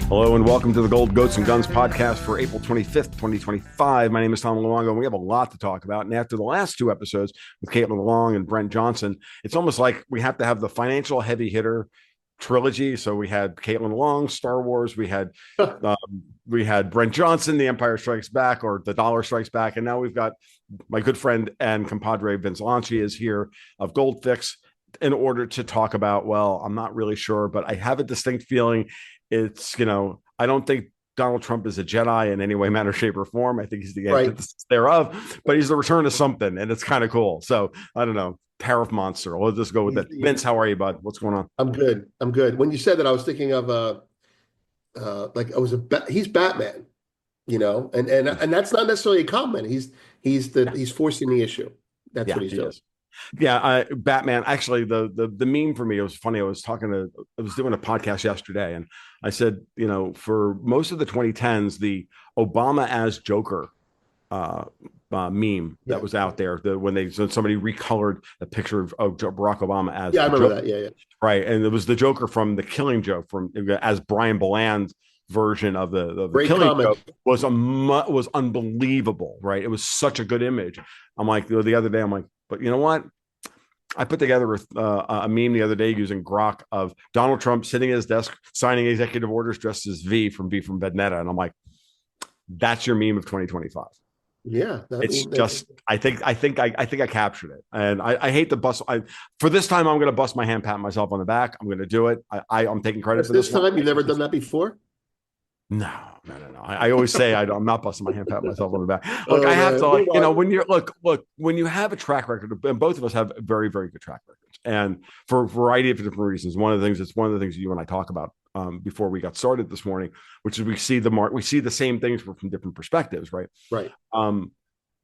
Hello and welcome to the Gold Goats and Guns podcast for April 25th, 2025. My name is Tom Luongo, and we have a lot to talk about. And after the last two episodes with Caitlin Long and Brent Johnson, it's almost like we have to have the financial heavy hitter trilogy. So we had Caitlin Long, Star Wars. We had Brent Johnson, The Empire Strikes Back, or The Dollar Strikes Back. And now we've got my good friend and compadre Vince Lanci is here of GoldFix in order to talk about, well, I'm not really sure, but I have a distinct feeling it's, I don't think Donald Trump is a Jedi in any way, manner, shape, or form. I think he's the antithesis thereof, but he's the return of something, and it's kind of cool. So I don't know, tariff monster. Let's just go with it. Vince, how are you, bud? What's going on? I'm good. When you said that, I was thinking of he's Batman, and that's not necessarily a compliment. He's forcing the issue. That's what he's doing. Yeah, Batman. Actually, the meme for me, it was funny. I was doing a podcast yesterday, and I said, for most of the 2010s, the Obama as Joker meme that was out there, when somebody recolored a picture of Barack Obama as I remember Joker, that. Yeah. Right, and it was the Joker from The Killing Joke, as Brian Boland's version of the Killing Joke was unbelievable. Right, it was such a good image. I'm like, the other day, I'm like, but you know what? I put together a meme the other day using Grok of Donald Trump sitting at his desk signing executive orders dressed as V from Vendetta, and I'm like, that's your meme of 2025. Yeah, I think I captured it, and I hate the bust. For this time, I'm going to bust my hand, pat myself on the back. I'm going to do it. I'm taking credit for this time. You've never done that before. No. I always say I'm not busting my hand, pat myself on the back. Look, I have to, when you have a track record, and both of us have very, very good track records, and for a variety of different reasons. It's one of the things you and I talk about before we got started this morning, which is we see the same things from different perspectives, right? Right.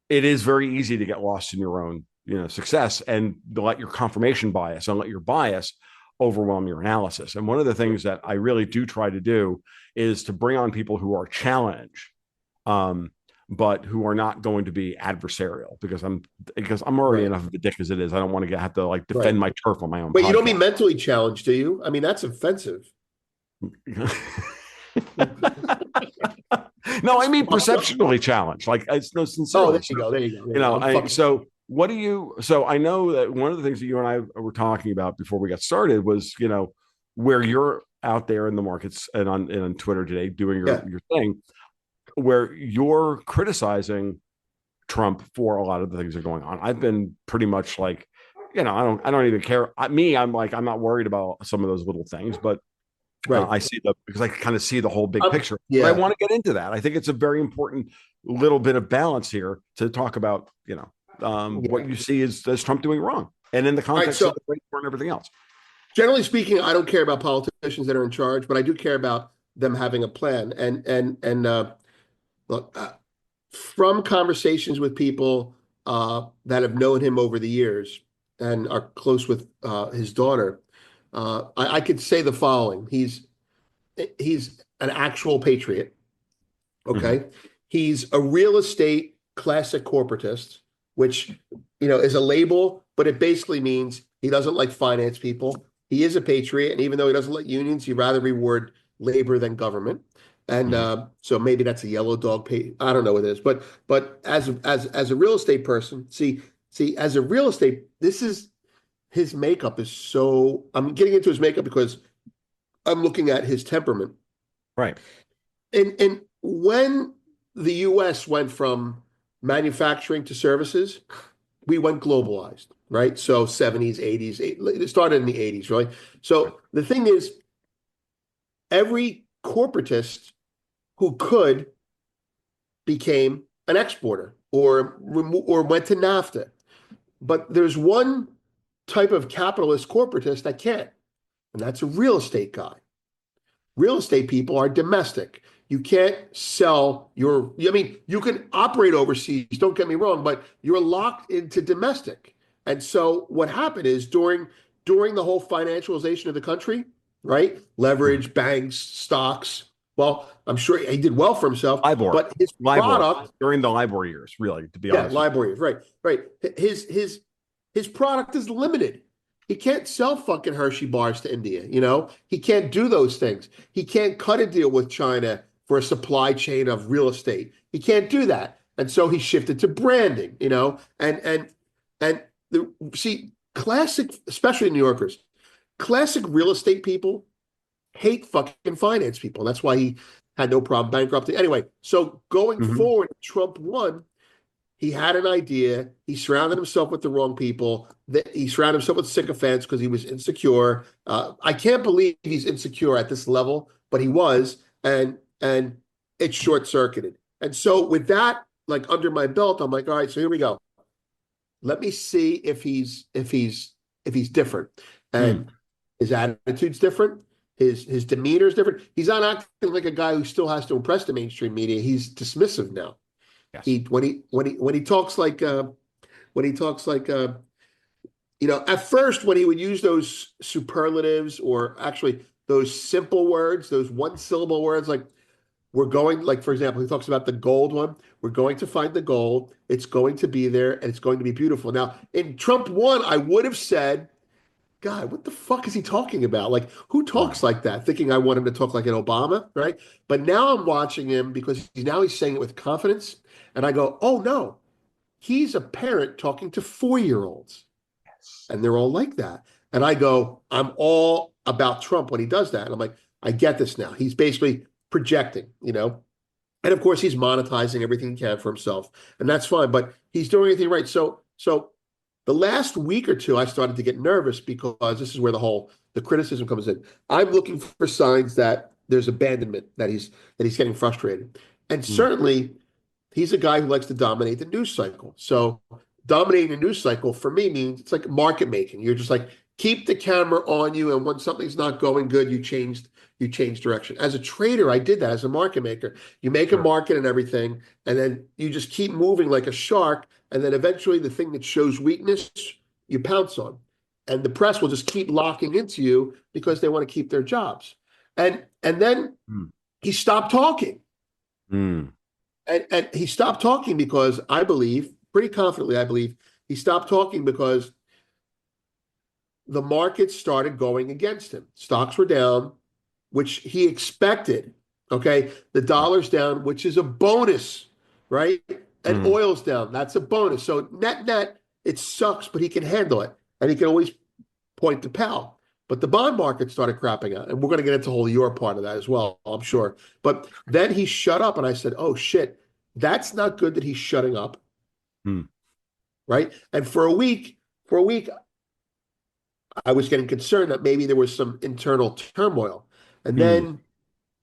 It is very easy to get lost in your own, success, and to let your confirmation bias and let your bias overwhelm your analysis. And one of the things that I really do try to do is to bring on people who are challenged, but who are not going to be adversarial, because I'm already enough of a dick as it is. I don't want to have to defend my turf on my own. But you don't mean mentally challenged, do you? I mean, that's offensive. No, I mean perceptually challenged. It's no sincerely. Oh, there you go. So what do you? So I know that one of the things that you and I were talking about before we got started was, where you're out there in the markets and on Twitter today doing your thing, where you're criticizing Trump for a lot of the things that are going on. I've been pretty much I don't even care. I'm not worried about some of those little things, but I see because I kind of see the whole big picture. Yeah. But I want to get into that. I think it's a very important little bit of balance here to talk about, what you see is Trump doing wrong, and in the context of the Trade War and everything else. Generally speaking, I don't care about politicians that are in charge, but I do care about them having a plan. And look, from conversations with people that have known him over the years and are close with his daughter, I could say the following: he's an actual patriot. Okay, he's a real estate classic corporatist, which is a label, but it basically means he doesn't like finance people. He is a patriot, and even though he doesn't like unions, he'd rather reward labor than government. And so maybe that's a yellow dog pay. I don't know what it is, but as a real estate person, see, as a real estate, his makeup is so. I'm getting into his makeup because I'm looking at his temperament. Right. And when the U.S. went from manufacturing to services, we went globalized, right? So 70s, 80s, it started in the 80s, right? So the thing is, every corporatist who could became an exporter or went to NAFTA. But there's one type of capitalist corporatist that can't, and that's a real estate guy. Real estate people are domestic. You can't sell you can operate overseas, don't get me wrong, but you're locked into domestic. And so what happened is during the whole financialization of the country, right? Leverage, banks, stocks. Well, I'm sure he did well for himself. But his product during the LIBOR years, really, to be honest. LIBOR years, right. His product is limited. He can't sell fucking Hershey bars to India, you know? He can't do those things. He can't cut a deal with China for a supply chain of real estate. He can't do that. And so he shifted to branding, you know? And see, classic, especially New Yorkers, classic real estate people hate fucking finance people. That's why he had no problem bankrupting. Anyway, so going Mm-hmm. forward, Trump won. He had an idea. He surrounded himself with the wrong people. He surrounded himself with sycophants because he was insecure. I can't believe he's insecure at this level, but he was, and it's short circuited. And so with that, like under my belt, I'm like, all right, so here we go. Let me see if he's different, Mm. and his attitude's different. His demeanor is different. He's not acting like a guy who still has to impress the mainstream media. He's dismissive now. Yes. When he talks like at first when he would use those superlatives or actually those simple words, those one syllable words, like we're going, like for example, he talks about the gold one. We're going to find the gold. It's going to be there and it's going to be beautiful. Now, in Trump one, I would have said, God, what the fuck is he talking about? Like, who talks Right. like that? Thinking I want him to talk like an Obama, right? But now I'm watching him because he's saying it with confidence. And I go, oh no, he's a parent talking to 4-year-olds. Yes. And they're all like that. And I go, I'm all about Trump when he does that. And I'm like, I get this now. He's basically projecting, you know? And of course, he's monetizing everything he can for himself. And that's fine, but he's doing everything right. So the last week or two, I started to get nervous because this is where the criticism comes in. I'm looking for signs that there's abandonment, that he's getting frustrated. And Mm. certainly he's a guy who likes to dominate the news cycle. So dominating the news cycle for me means it's like market making. You're just like keep the camera on you, and when something's not going good, you change direction. As a trader, I did that as a market maker. You make a Sure. market and everything, and then you just keep moving like a shark, and then eventually the thing that shows weakness, you pounce on. And the press will just keep locking into you because they want to keep their jobs. And then Mm. he stopped talking. Mm. And he stopped talking because I believe, pretty confidently, I believe he stopped talking because the market started going against him. Stocks were down, which he expected. Okay. The Right. dollar's down, which is a bonus, right? And Mm. oil's down. That's a bonus. So net, it sucks, but he can handle it. And he can always point to Powell. But the bond market started crapping out. And we're going to get into the whole your part of that as well, I'm sure. But then he shut up, and I said, oh, shit, that's not good that he's shutting up, Mm. right? And for a week, I was getting concerned that maybe there was some internal turmoil. And Mm. then,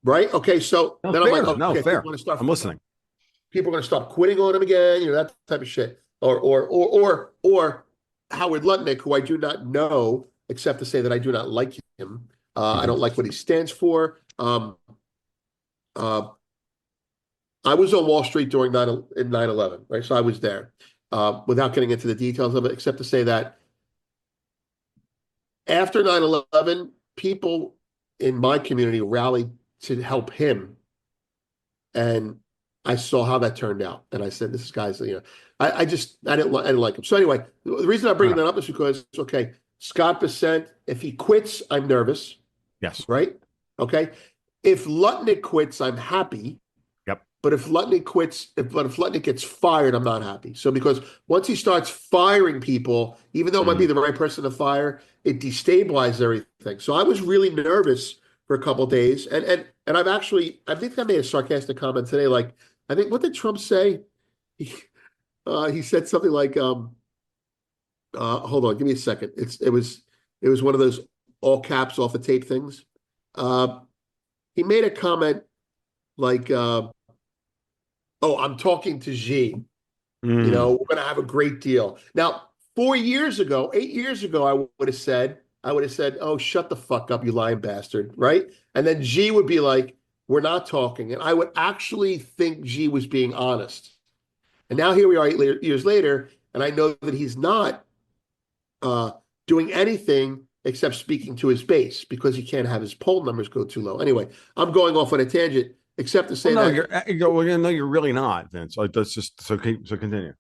right? Okay, so No, then I'm like, fair. No, okay, fair. I'm listening. people are going to start quitting on him again, that type of shit. Or Howard Lutnick, who I do not know, except to say that I do not like him. I Mhm. don't like what he stands for. Uh, I was on Wall Street during 9/11, right? So I was there. Without getting into the details of it, except to say that after 9/11, people in my community rallied to help him. And I saw how that turned out. And I said, this guy's, I didn't like him. So anyway, the reason I'm Fair bringing enough. that up is because, okay, Scott Bessent, if he quits, I'm nervous, Yes. right? Okay. If Lutnick quits, I'm happy. Yep. But if Lutnick quits, if Lutnick gets fired, I'm not happy. So because once he starts firing people, even though it might be Mm. the right person to fire, it destabilizes everything. So I was really nervous for a couple of days, and I think I made a sarcastic comment today. Like, I think what did Trump say? He, he said something like, "Hold on, give me a second." It was one of those all caps off the tape things. Uh, he made a comment like, "Oh, I'm talking to Xi. Mm. We're going to have a great deal." Now, 4 years ago, 8 years ago, I would have said, "Oh, shut the fuck up, you lying bastard," right? And then G would be like, "We're not talking," and I would actually think G was being honest. And now here we are 8 years later, and I know that he's not uh, doing anything except speaking to his base because he can't have his poll numbers go too low. Anyway, I'm going off on a tangent, except to Well, say no, that. no, you're really not, Vince. Like, that's just so. So continue.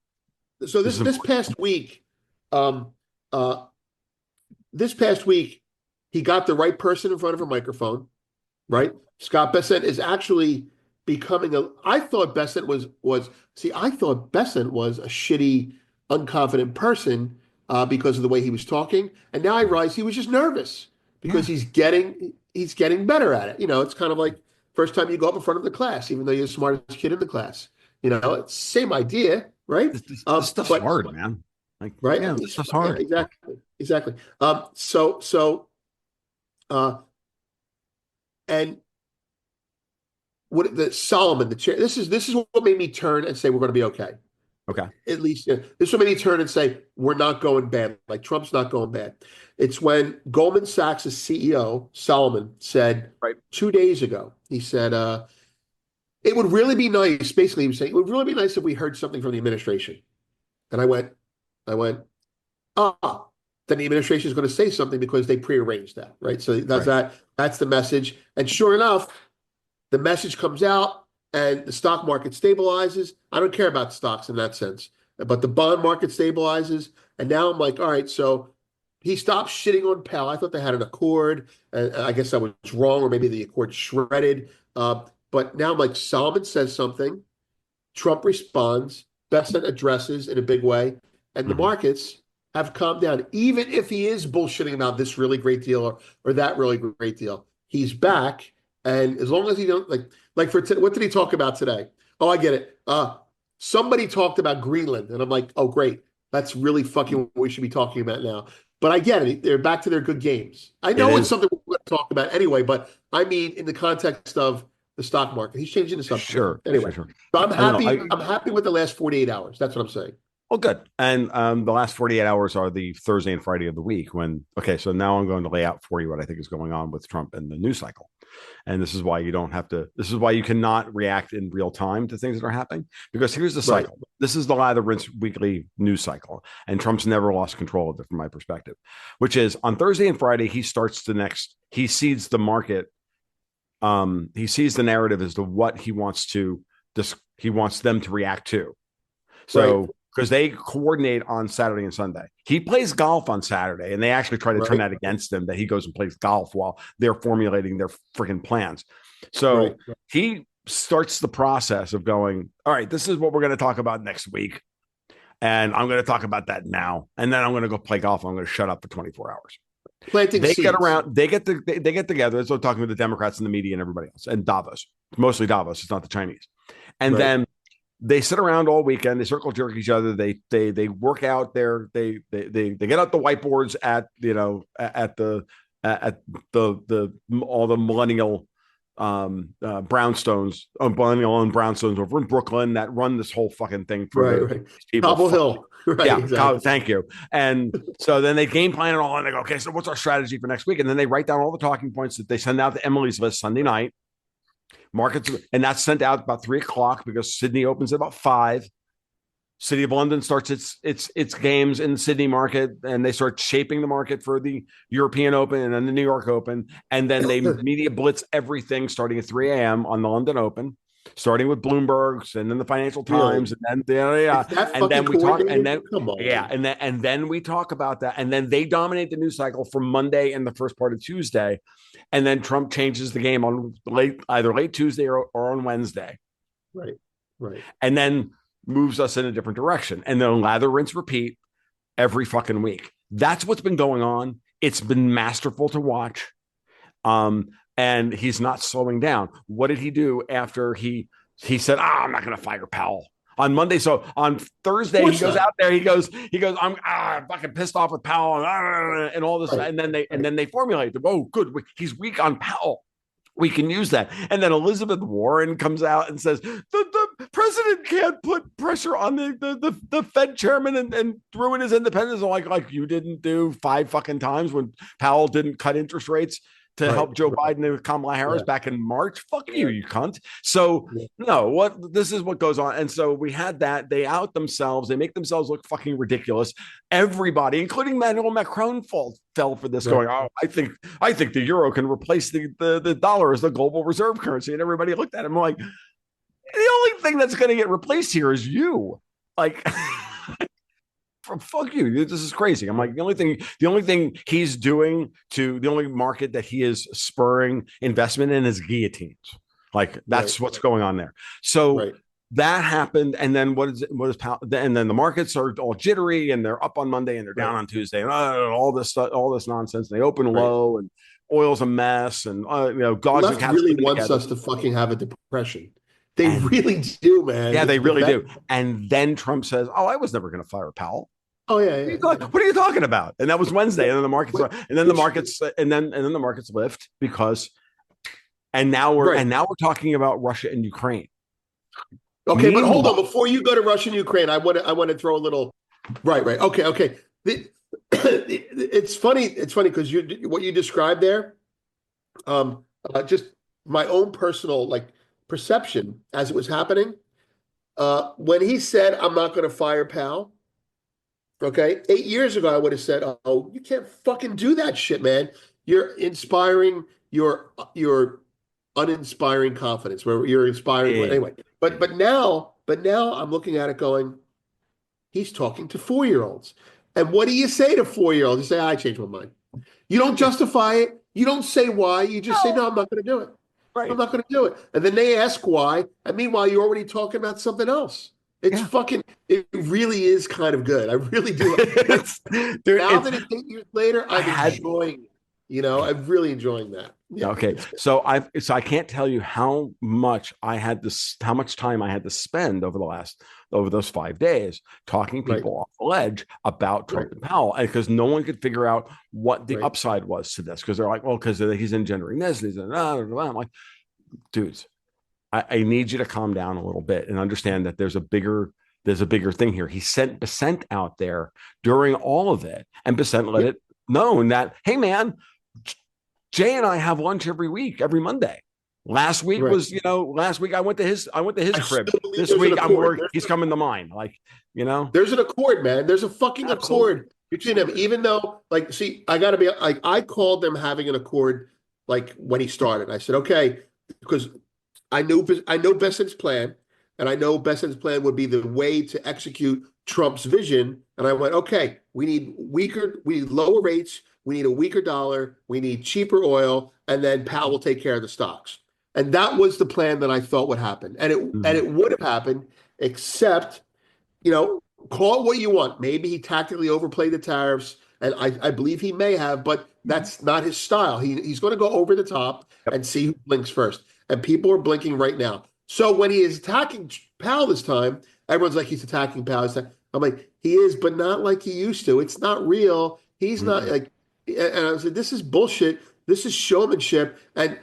So This this is this important. past week, um, uh, this past week, he got the right person in front of a microphone, right? Scott Bessent is actually becoming a. I thought Bessent was. See, I thought Bessent was a shitty, unconfident person because of the way he was talking, and now I realize he was just nervous because Yeah. he's getting better at it. It's kind of like first time you go up in front of the class, even though you're the smartest kid in the class. It's same idea, right? This stuff's But hard, man. Like, right, yeah, this stuff's yeah, hard. exactly. Uh, and what the Solomon, the chair. This is what made me turn and say we're going to be okay. Okay. At least this is what made me turn and say we're not going bad. Like Trump's not going bad. It's when Goldman Sachs' CEO Solomon said Right. 2 days ago. He said it would really be nice. Basically, he was saying it would really be nice if we heard something from the administration. And I went, ah. Then the administration is going to say something because they prearranged that, right? So that's Right. that. That's the message. And sure enough, the message comes out and the stock market stabilizes. I don't care about stocks in that sense, but the bond market stabilizes. And now I'm like, all right, so he stopped shitting on Powell. I thought they had an accord. I guess I was wrong, or maybe the accord shredded. But now I'm like, Solomon says something, Trump responds, Bessent addresses in a big way, and the Mhm. markets have calmed down. Even if he is bullshitting about this really great deal or that really great deal, he's back. And as long as he don't like what did he talk about today? Oh, I get it. Somebody talked about Greenland, and I'm like, oh, great. That's really fucking what we should be talking about now. But I get it. They're back to their good games. I It know it's is. something we're going to talk about anyway, but I mean, in the context of the stock market, he's changing the subject. Sure. Anyway, Sure. Sure. so I'm I know. happy. I'm happy with the last 48 hours. That's what I'm saying. Well, good. And the last 48 hours are the Thursday and Friday of the week when, okay, so now I'm going to lay out for you what I think is going on with Trump and the news cycle. And this is why you don't have to, this is why you cannot react in real time to things that are happening. Because here's the Right. cycle. This is the lather rinse weekly news cycle. And Trump's never lost control of it from my perspective, which is on Thursday and Friday, he seeds the market. He sees the narrative as to what he wants to, he wants them to react to. Right. So, because they coordinate on Saturday and Sunday. He plays golf on Saturday, and they actually try to turn Right. that against him that he goes and plays golf while they're formulating their freaking plans. Right. So he starts the process of going, all right, this is what we're going to talk about next week. And I'm going to talk about that now. And then I'm going to go play golf. I'm going to shut up for 24 hours. Planting They get seeds. around, they get together. So talking with the Democrats and the media and everybody else and Davos, mostly Davos. It's not the Chinese. And Right. then they sit around all weekend. They circle jerk each other. They work out they get out the whiteboards at the all the millennial millennial and brownstones over in Brooklyn that run this whole fucking thing for Right. the Right. people. Cobble Hill. Right. Yeah, Exactly. thank you. And so then they game plan it all, and they go, okay, so what's our strategy for next week? And then they write down all the talking points that they send out to Emily's list Sunday night. Markets, and that's sent out about 3 o'clock because Sydney opens at about 5. City of London starts its games in the Sydney market, and they start shaping the market for the European Open and then the New York Open, and then they media blitz everything starting at 3 a.m. on the London Open, starting with Bloomberg's and then the Financial Really? Times, and then It's that and fucking then we talk, and coordinated? then Come on. and then we talk about that, and then they dominate the news cycle from Monday and the first part of Tuesday, and then Trump changes the game on either late Tuesday or on Wednesday, Right. Right. and then moves us in a different direction. And then lather, rinse, repeat every fucking week. That's what's been going on. It's been masterful to watch. And he's not slowing down. What did he do after he said, I'm not going to fire Powell on Monday? So on Of Thursday, he course goes not. out there. He goes, I'm fucking pissed off with Powell and all this. Right. And then Right. they formulate them. Oh, good. He's weak on Powell. We can use that. And then Elizabeth Warren comes out and says the president can't put pressure on the Fed chairman and ruin his independence like you didn't do 5 fucking times when Powell didn't cut interest rates to Right. help Joe Right. Biden and Kamala Harris Yeah. back in March. Fuck you, Yeah. you cunt. So Yeah. no, what this is what goes on. And so we had that. They out themselves. They make themselves look fucking ridiculous. Everybody, including Emmanuel Macron, fell for this, Right. going, oh, I think the euro can replace the dollar as the global reserve currency. And everybody looked at him like, the only thing that's going to get replaced here is you. Like, fuck you. This is crazy. I'm like, the only thing he's doing the only market that he is spurring investment in is guillotines. Like that's what's going on there. So that happened, and then what is and then the markets are all jittery, and they're up on Monday and they're down on Tuesday, and all this stuff, all this nonsense. And they open low, and oil's a mess, and dogs and cats really wants us to fucking have a depression. They really do, man. Yeah, they really do. And then Trump says, "Oh, I was never going to fire Powell." Oh yeah. What are you talking about? And that was Wednesday, and then the markets, and then the markets lift because, and now we're talking about Russia and Ukraine. Okay, but hold on. Before you go to Russia and Ukraine, I want to throw a little. Right. Okay. It's funny. It's funny because what you described there, just my own personal perception as it was happening. When he said, "I'm not going to fire Powell," okay, 8 years ago I would have said, "Oh, you can't fucking do that shit, man. You're inspiring your uninspiring confidence, where you're inspiring." Anyway, but now I'm looking at it going, he's talking to 4-year-olds. And what do you say to 4-year-olds? You say, "I changed my mind." You don't justify it. You don't say why. You just say, "No, I'm not going to do it. I'm not going to do it." And then they ask why. And meanwhile, you're already talking about something else. It's it really is kind of good. I really do. Now that it's 8 years later, I'm enjoying it. I'm really enjoying that. Yeah. Okay. So I can't tell you how much time I had to spend over those 5 days talking people off the ledge about Trump and Powell, because no one could figure out what the upside was to this, because they're like, well, because he's engendering this, and I'm like, dudes, I need you to calm down a little bit and understand that there's a bigger thing here. He sent Besant out there during all of it, and Besant let it known that, hey man, Jay and I have lunch every Monday. Last week was, last week I went to his crib. This week he's coming to mine. There's an accord, man. There's a fucking accord between them. Even though, I gotta be I called them having an accord when he started. I said, okay, because I know Besant's plan, and I know Besant's plan would be the way to execute Trump's vision. And I went, okay, we need lower rates. We need a weaker dollar. We need cheaper oil, and then Powell will take care of the stocks. And that was the plan that I thought would happen, and it would have happened, except, call it what you want. Maybe he tactically overplayed the tariffs, and I believe he may have, but that's not his style. He's going to go over the top and see who blinks first. And people are blinking right now. So when he is attacking Powell this time, everyone's like, he's attacking Powell. I'm like, he is, but not like he used to. It's not real. He's not and I was like, this is bullshit. This is showmanship. And,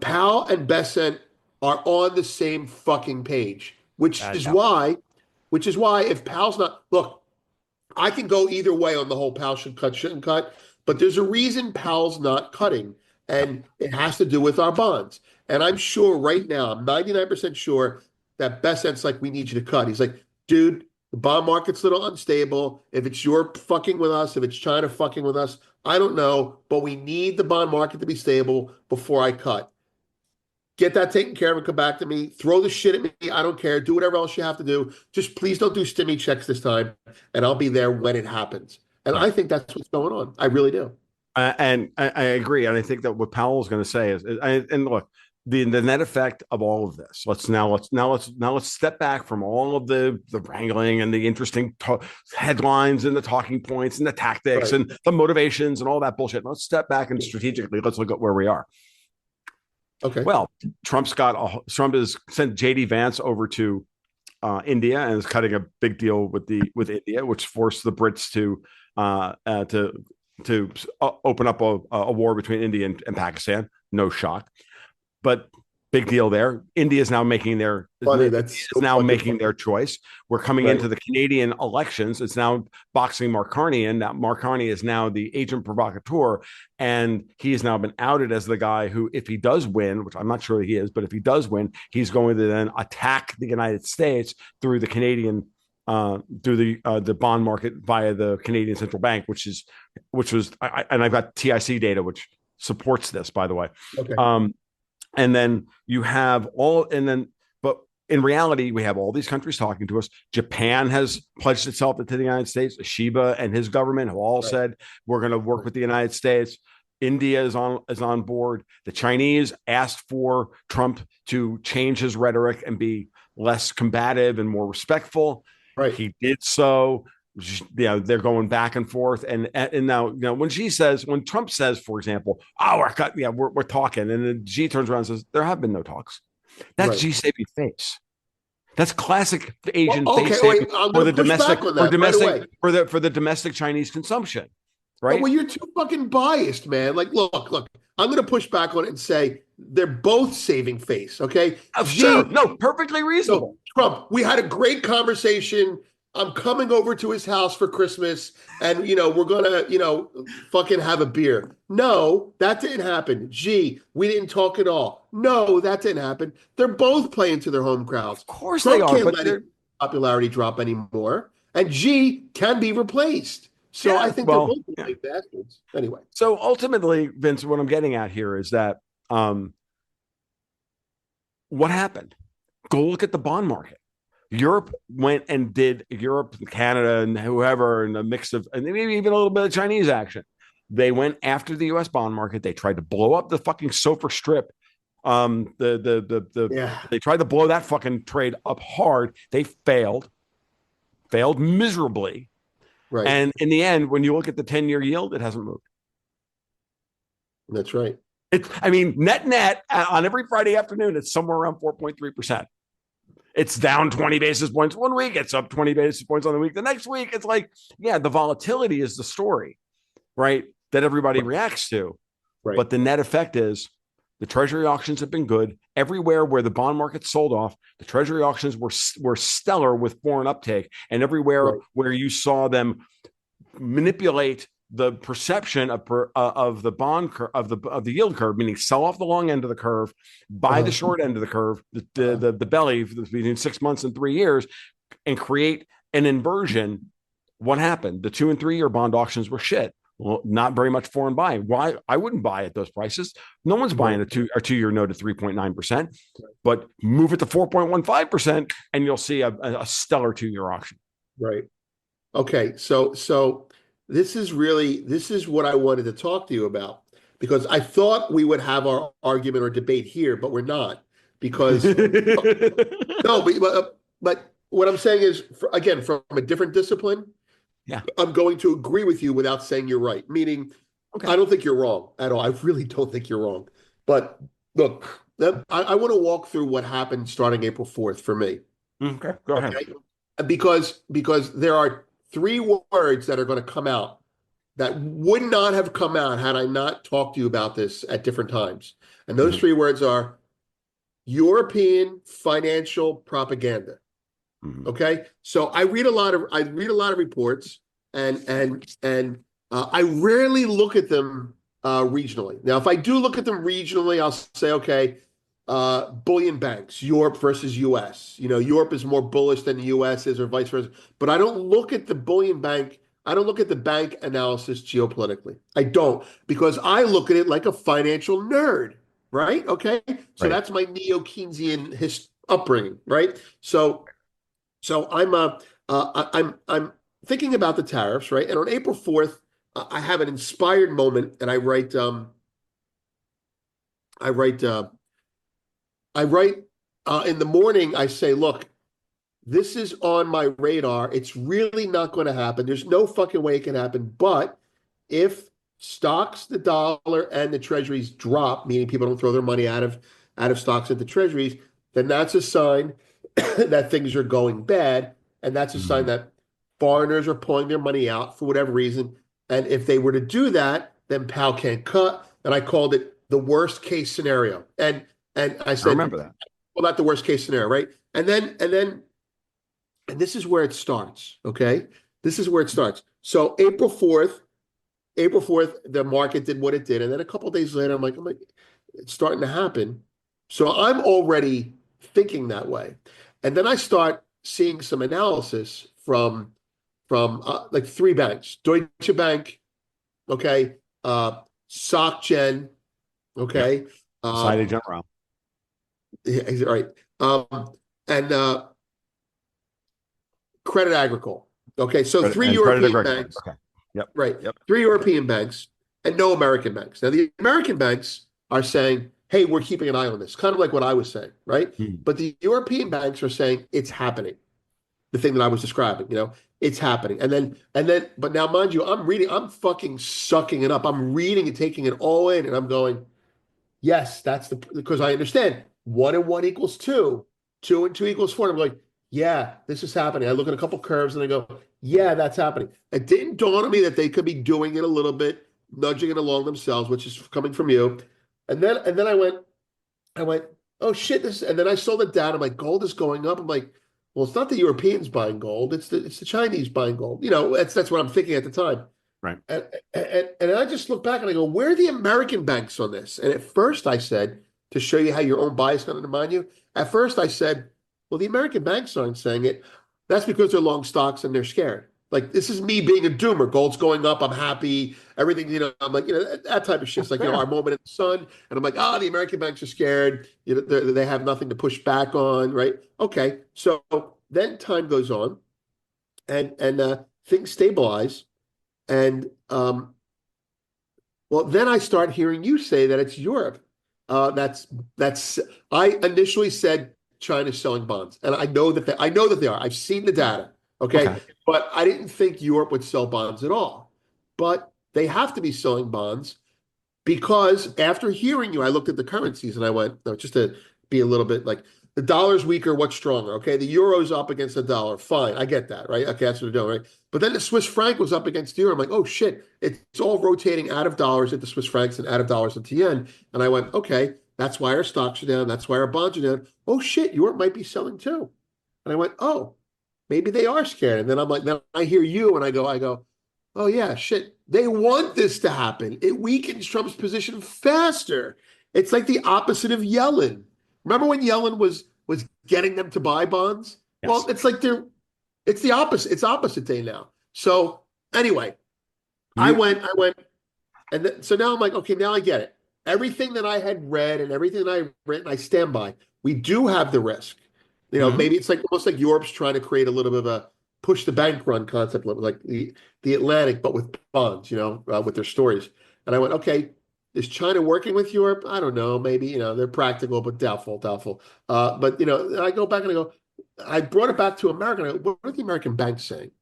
Powell and Besant are on the same fucking page, which is why if Powell's not, look, I can go either way on the whole Powell should cut, shouldn't cut, but there's a reason Powell's not cutting, and it has to do with our bonds. And I'm sure right now, I'm 99% sure that Besant's like, we need you to cut. He's like, dude, the bond market's a little unstable. If it's your fucking with us, if it's China fucking with us, I don't know, but we need the bond market to be stable before I cut. Get that taken care of and come back to me. Throw the shit at me. I don't care. Do whatever else you have to do. Just please don't do stimmy checks this time, and I'll be there when it happens. And I think that's what's going on. I really do. And I agree. And I think that what Powell's going to say is, and look, the net effect of all of this. Let's step back from all of the wrangling and the interesting headlines and the talking points and the tactics and the motivations and all that bullshit. Let's step back and strategically let's look at where we are. Okay. Well, Trump has sent JD Vance over to India and is cutting a big deal with India, which forced the Brits to open up a war between India and Pakistan. No shock. But big deal there. India is now making their choice. We're coming into the Canadian elections. It's now boxing Mark Carney in. That Mark Carney is now the agent provocateur, and he has now been outed as the guy who, if he does win, which I'm not sure he is, but if he does win, he's going to then attack the United States through the Canadian the bond market via the Canadian Central Bank, which was and I've got TIC data which supports this, by the way. Okay. And then you have but in reality, we have all these countries talking to us. Japan has pledged itself to the United States. Shiba and his government have all said we're going to work with the United States. India is on board. The Chinese asked for Trump to change his rhetoric and be less combative and more respectful. Right. He did so. They're going back and forth, and now when Trump says, for example, we're talking, and then Xi turns around and says there have been no talks. That's Xi saving face. That's classic Asian face saving for the domestic Chinese consumption, right? Well, you're too fucking biased, man. Like, look, I'm going to push back on it and say they're both saving face. Okay, sure, no, perfectly reasonable. So, Trump, we had a great conversation. I'm coming over to his house for Christmas, and we're gonna fucking have a beer. No, that didn't happen. Gee, we didn't talk at all. No, that didn't happen. They're both playing to their home crowds. Of course Trump they are, can't but let his popularity drop anymore, and Gee can be replaced. So I think they're both big bastards. Anyway. So ultimately, Vince, what I'm getting at here is that what happened? Go look at the bond market. Europe went and did Canada, and whoever, and a mix of, and maybe even a little bit of Chinese action. They went after the U.S. bond market. They tried to blow up the fucking SOFR strip. They tried to blow that fucking trade up hard. They failed miserably. Right. And in the end, when you look at the 10-year yield, it hasn't moved. That's right. Net on every Friday afternoon, it's somewhere around 4.3%. It's down 20 basis points one week. It's up 20 basis points on the week. The next week, it's like, the volatility is the story, right? That everybody reacts to. Right. But the net effect is the treasury auctions have been good. Everywhere where the bond market sold off, the treasury auctions were stellar with foreign uptake. And everywhere where you saw them manipulate the perception of the bond curve, of the yield curve, meaning sell off the long end of the curve, buy the short end of the curve, the belly between 6 months and 3 years, and create an inversion. What happened? The 2 and 3 year bond auctions were shit. Well, not very much foreign buying. Why? I wouldn't buy at those prices. No one's buying a 2 year note at 3.9%, but move it to 4.15%, and you'll see a stellar 2 year auction. Right. Okay. So this is what I wanted to talk to you about, because I thought we would have our argument or debate here, but we're not, because but what I'm saying is, again, from a different discipline, I'm going to agree with you without saying you're right. Meaning, I don't think you're wrong at all. I really don't think you're wrong. But look, I want to walk through what happened starting April 4th for me. Okay, go ahead. Because there are 3 words that are going to come out that would not have come out had I not talked to you about this at different times. And those 3 words are European financial propaganda. Okay, so I read a lot of reports, and I rarely look at them regionally. Now, if I do look at them regionally, I'll say, okay, bullion banks, Europe versus U.S. Europe is more bullish than the U.S. is, or vice versa. But I don't look at the bullion bank. I don't look at the bank analysis geopolitically. I don't, because I look at it like a financial nerd, right? Okay, so that's my neo-Keynesian upbringing, right? So I'm thinking about the tariffs, right? And on April 4th, I have an inspired moment, and I write in the morning. I say, look, this is on my radar. It's really not going to happen. There's no fucking way it can happen. But if stocks, the dollar, and the treasuries drop, meaning people don't throw their money out of stocks into treasuries, then that's a sign that things are going bad. And that's a sign that foreigners are pulling their money out for whatever reason. And if they were to do that, then Powell can't cut. And I called it the worst case scenario. And I said, I remember that. Well, not the worst case scenario, right? And this is where it starts. Okay. This is where it starts. So April 4th, the market did what it did. And then a couple of days later, I'm like, it's starting to happen. So I'm already thinking that way. And then I start seeing some analysis from like 3 banks: Deutsche Bank, okay, SocGen, okay, Societe Generale. right, and Credit Agricole. Okay, so three And Credit European Agricole. banks, Okay. Yep. right? Yep. Three European banks and no American banks. Now, the American banks are saying, hey, we're keeping an eye on this, kind of like what I was saying, right? Hmm. But the European banks are saying it's happening. The thing that I was describing, it's happening. But now, mind you, I'm fucking sucking it up. I'm reading and taking it all in, and I'm going, yes, because I understand 1 and 1 equals 2, 2 and 2 equals 4. And I'm like, yeah, this is happening. I look at a couple curves and I go, yeah, that's happening. It didn't dawn on me that they could be doing it a little bit, nudging it along themselves, which is coming from you. And then I went, oh shit, and then I saw the data. I'm like, gold is going up. I'm like, well, it's not the Europeans buying gold, it's the Chinese buying gold. That's what I'm thinking at the time. Right. And I just look back and I go, where are the American banks on this? And at first I said, to show you how your own bias can undermine you, at first I said, well, the American banks aren't saying it. That's because they're long stocks and they're scared. Like, this is me being a doomer. Gold's going up. I'm happy. Everything, I'm like, that type of shit. It's like, our moment in the sun. And I'm like, the American banks are scared. They have nothing to push back on, right? Okay. So then time goes on and things stabilize. And well, then I start hearing you say that it's Europe. That's I initially said China's selling bonds, and I know that they are. I've seen the data, okay, Okay. but I didn't think Europe would sell bonds at all. But they have to be selling bonds because after hearing you, I looked at the currencies and I went, no, just to be a little bit like the dollar's weaker, what's stronger? Okay, the euro's up against the dollar. Fine, I get that, right? Okay, that's what they're doing, right? But then the Swiss franc was up against the euro. I'm like, oh shit, it's all rotating out of dollars into Swiss francs and out of dollars into yen. And I went, okay, that's why our stocks are down. That's why our bonds are down. Oh shit, Europe might be selling too. And I went, oh, maybe they are scared. And then I'm like, then I hear you and I go, oh yeah, shit. They want this to happen. It weakens Trump's position faster. It's like the opposite of Yellen. Remember when Yellen was getting them to buy bonds? Yes. Well, it's the opposite. It's opposite day now. So anyway, I You. went, so now I'm like, okay, now I get it. Everything that I had read and everything that I've written, I stand by. We do have the risk. Mhm. Maybe it's like almost like Europe's trying to create a little bit of a push the bank run concept, like the Atlantic, but with bonds, with their stories. And I went, okay, is China working with Europe? I don't know. Maybe, they're practical, but doubtful, doubtful. But, I go back and I brought it back to America. And I go, what are the American banks saying?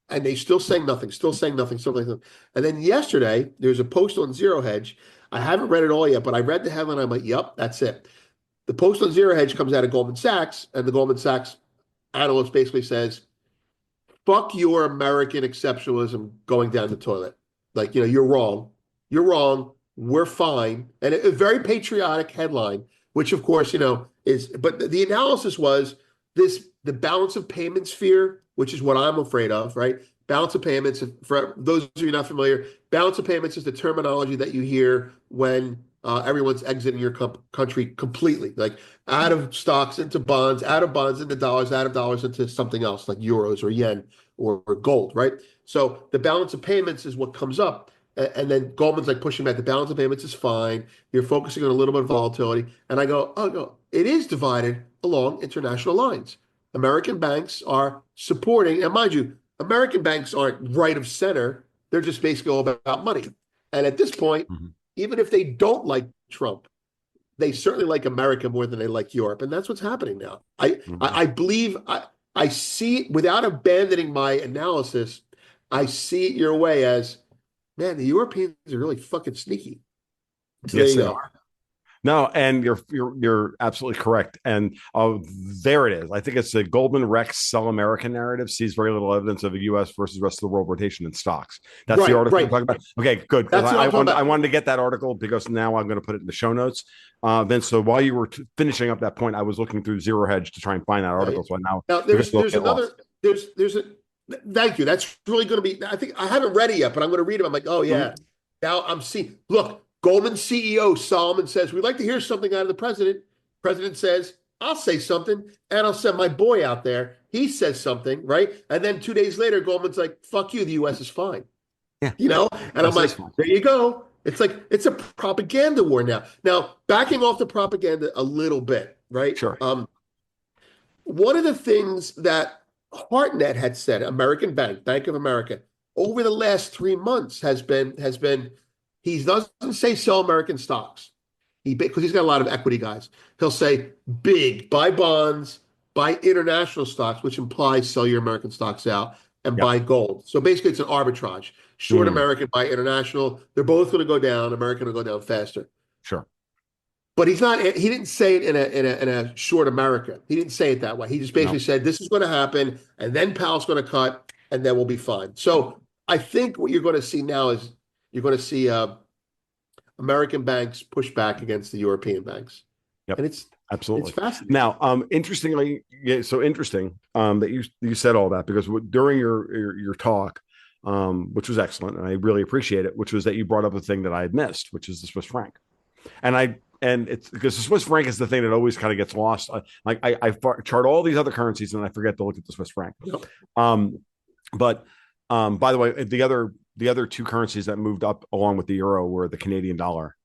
And they still saying nothing, still saying nothing, still saying nothing. And then yesterday, there's a post on Zero Hedge. I haven't read it all yet, but I read the headline. I'm like, yep, that's it. The post on Zero Hedge comes out of Goldman Sachs, and the Goldman Sachs analyst basically says, fuck your American exceptionalism going down the toilet. Like, you're wrong. You're wrong. We're fine. And a very patriotic headline, which of course, but the analysis was the balance of payments fear, which is what I'm afraid of, right? Balance of payments, for those of you not familiar, balance of payments is the terminology that you hear when everyone's exiting your country completely, like out of stocks into bonds, out of bonds into dollars, out of dollars into something else like euros or yen or gold, right? So the balance of payments is what comes up. And then Goldman's like pushing back. The balance of payments is fine. You're focusing on a little bit of volatility. And I go, oh, no, it is divided along international lines. American banks are supporting, and mind you, American banks aren't right of center. They're just basically all about money. And at this point, Mhm. even if they don't like Trump, they certainly like America more than they like Europe, and that's what's happening now. Mhm. I believe I see, without abandoning my analysis, I see it your way as, man, the Europeans are really fucking sneaky. So there Yes, you they go. are. No, and you're absolutely correct. And there it is. I think it's the Goldman Rex sell American narrative sees very little evidence of a U.S. versus rest of the world rotation in stocks. That's the Right, article you're right. talking about. Okay, good. Because That's what I'm talking I about. wanted to get that article because now I'm going to put it in the show notes. Then, so while you were finishing up that point, I was looking through Zero Hedge to try and find that Right. article. So now Now because it'll there's get another lost. there's a thank you. That's really going to be. I think I haven't read it yet, but I'm going to read it. I'm like, oh Mhm. yeah. Now I'm seeing. Look, Goldman CEO Solomon says we'd like to hear something out of the president. President says I'll say something, and I'll send my boy out there. He says something, right? And then 2 days later, Goldman's like, "Fuck you. The U.S. is fine." Yeah, And I'm that's like, this one. there you go. It's like it's a propaganda war now. Now backing off the propaganda a little bit, right? Sure. one of the things that Hartnett had said, American Bank, Bank of America, over the last 3 months has been he doesn't say sell American stocks. Because he's got a lot of equity guys. He'll say big, buy bonds, buy international stocks, which implies sell your American stocks out and Yep. buy gold. So basically it's an arbitrage. Short Mm, American, buy international. They're both going to go down. American will go down faster. sure. But he didn't say it in a short America. He didn't say it that way. He just basically No. said this is going to happen, and then Powell's going to cut, and then we'll be fine. So I think what you're going to see now is you're going to see American banks push back against the European banks. Yep. And it's Absolutely. fascinating. Now, interestingly, yeah, so interesting that you said all that, because during your talk, which was excellent, and I really appreciate it, which was that you brought up a thing that I had missed, which is the Swiss franc, and it's because the Swiss franc is the thing that always kind of gets lost. I chart all these other currencies and I forget to look at the Swiss franc. Yep. But by the way, the other two currencies that moved up along with the euro were the Canadian dollar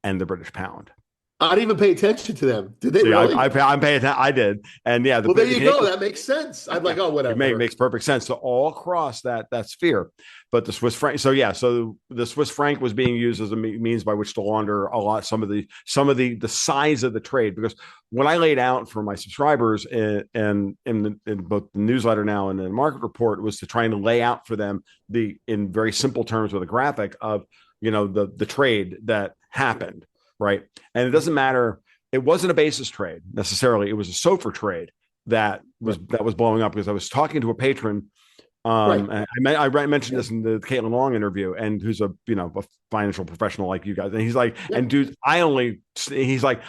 and the British pound. I didn't even pay attention to them. Did they See, really? I'm paying attention. I did, and yeah. Well, there you go. That makes sense. I'm like, oh, whatever. It makes perfect sense. So all across that sphere, but the Swiss franc. So yeah, so the Swiss franc was being used as a means by which to launder some of the size of the trade. Because what I laid out for my subscribers in both the newsletter now and the market report was to try and lay out for them in very simple terms with a graphic of the trade that happened. Right. And it doesn't matter. It wasn't a basis trade necessarily. It was a SOFR trade that was blowing up, because I was talking to a patron. And I mentioned this in the Caitlin Long interview, and who's a financial professional like you guys. And he's like, and dude, he's like,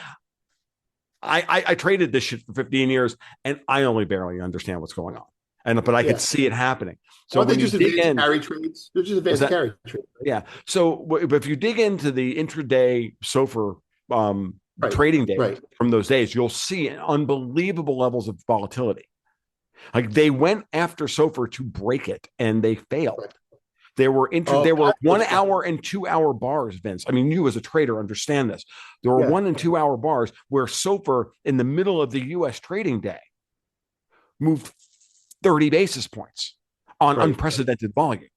I traded this shit for 15 years and I only barely understand what's going on. But I could see it happeing. So when you dig in, carry trades, they're just advanced carry trades. Right? Yeah. So if you dig into the intraday SOFR trading data from those days, you'll see unbelievable levels of volatility. Like they went after SOFR to break it, and they failed. Right. There were 1 hour and 2 hour bars, Vince. I mean, you as a trader understand this. There were 1 and 2 hour bars where SOFR in the middle of the U.S. trading day moved 30 basis points on unprecedented volume.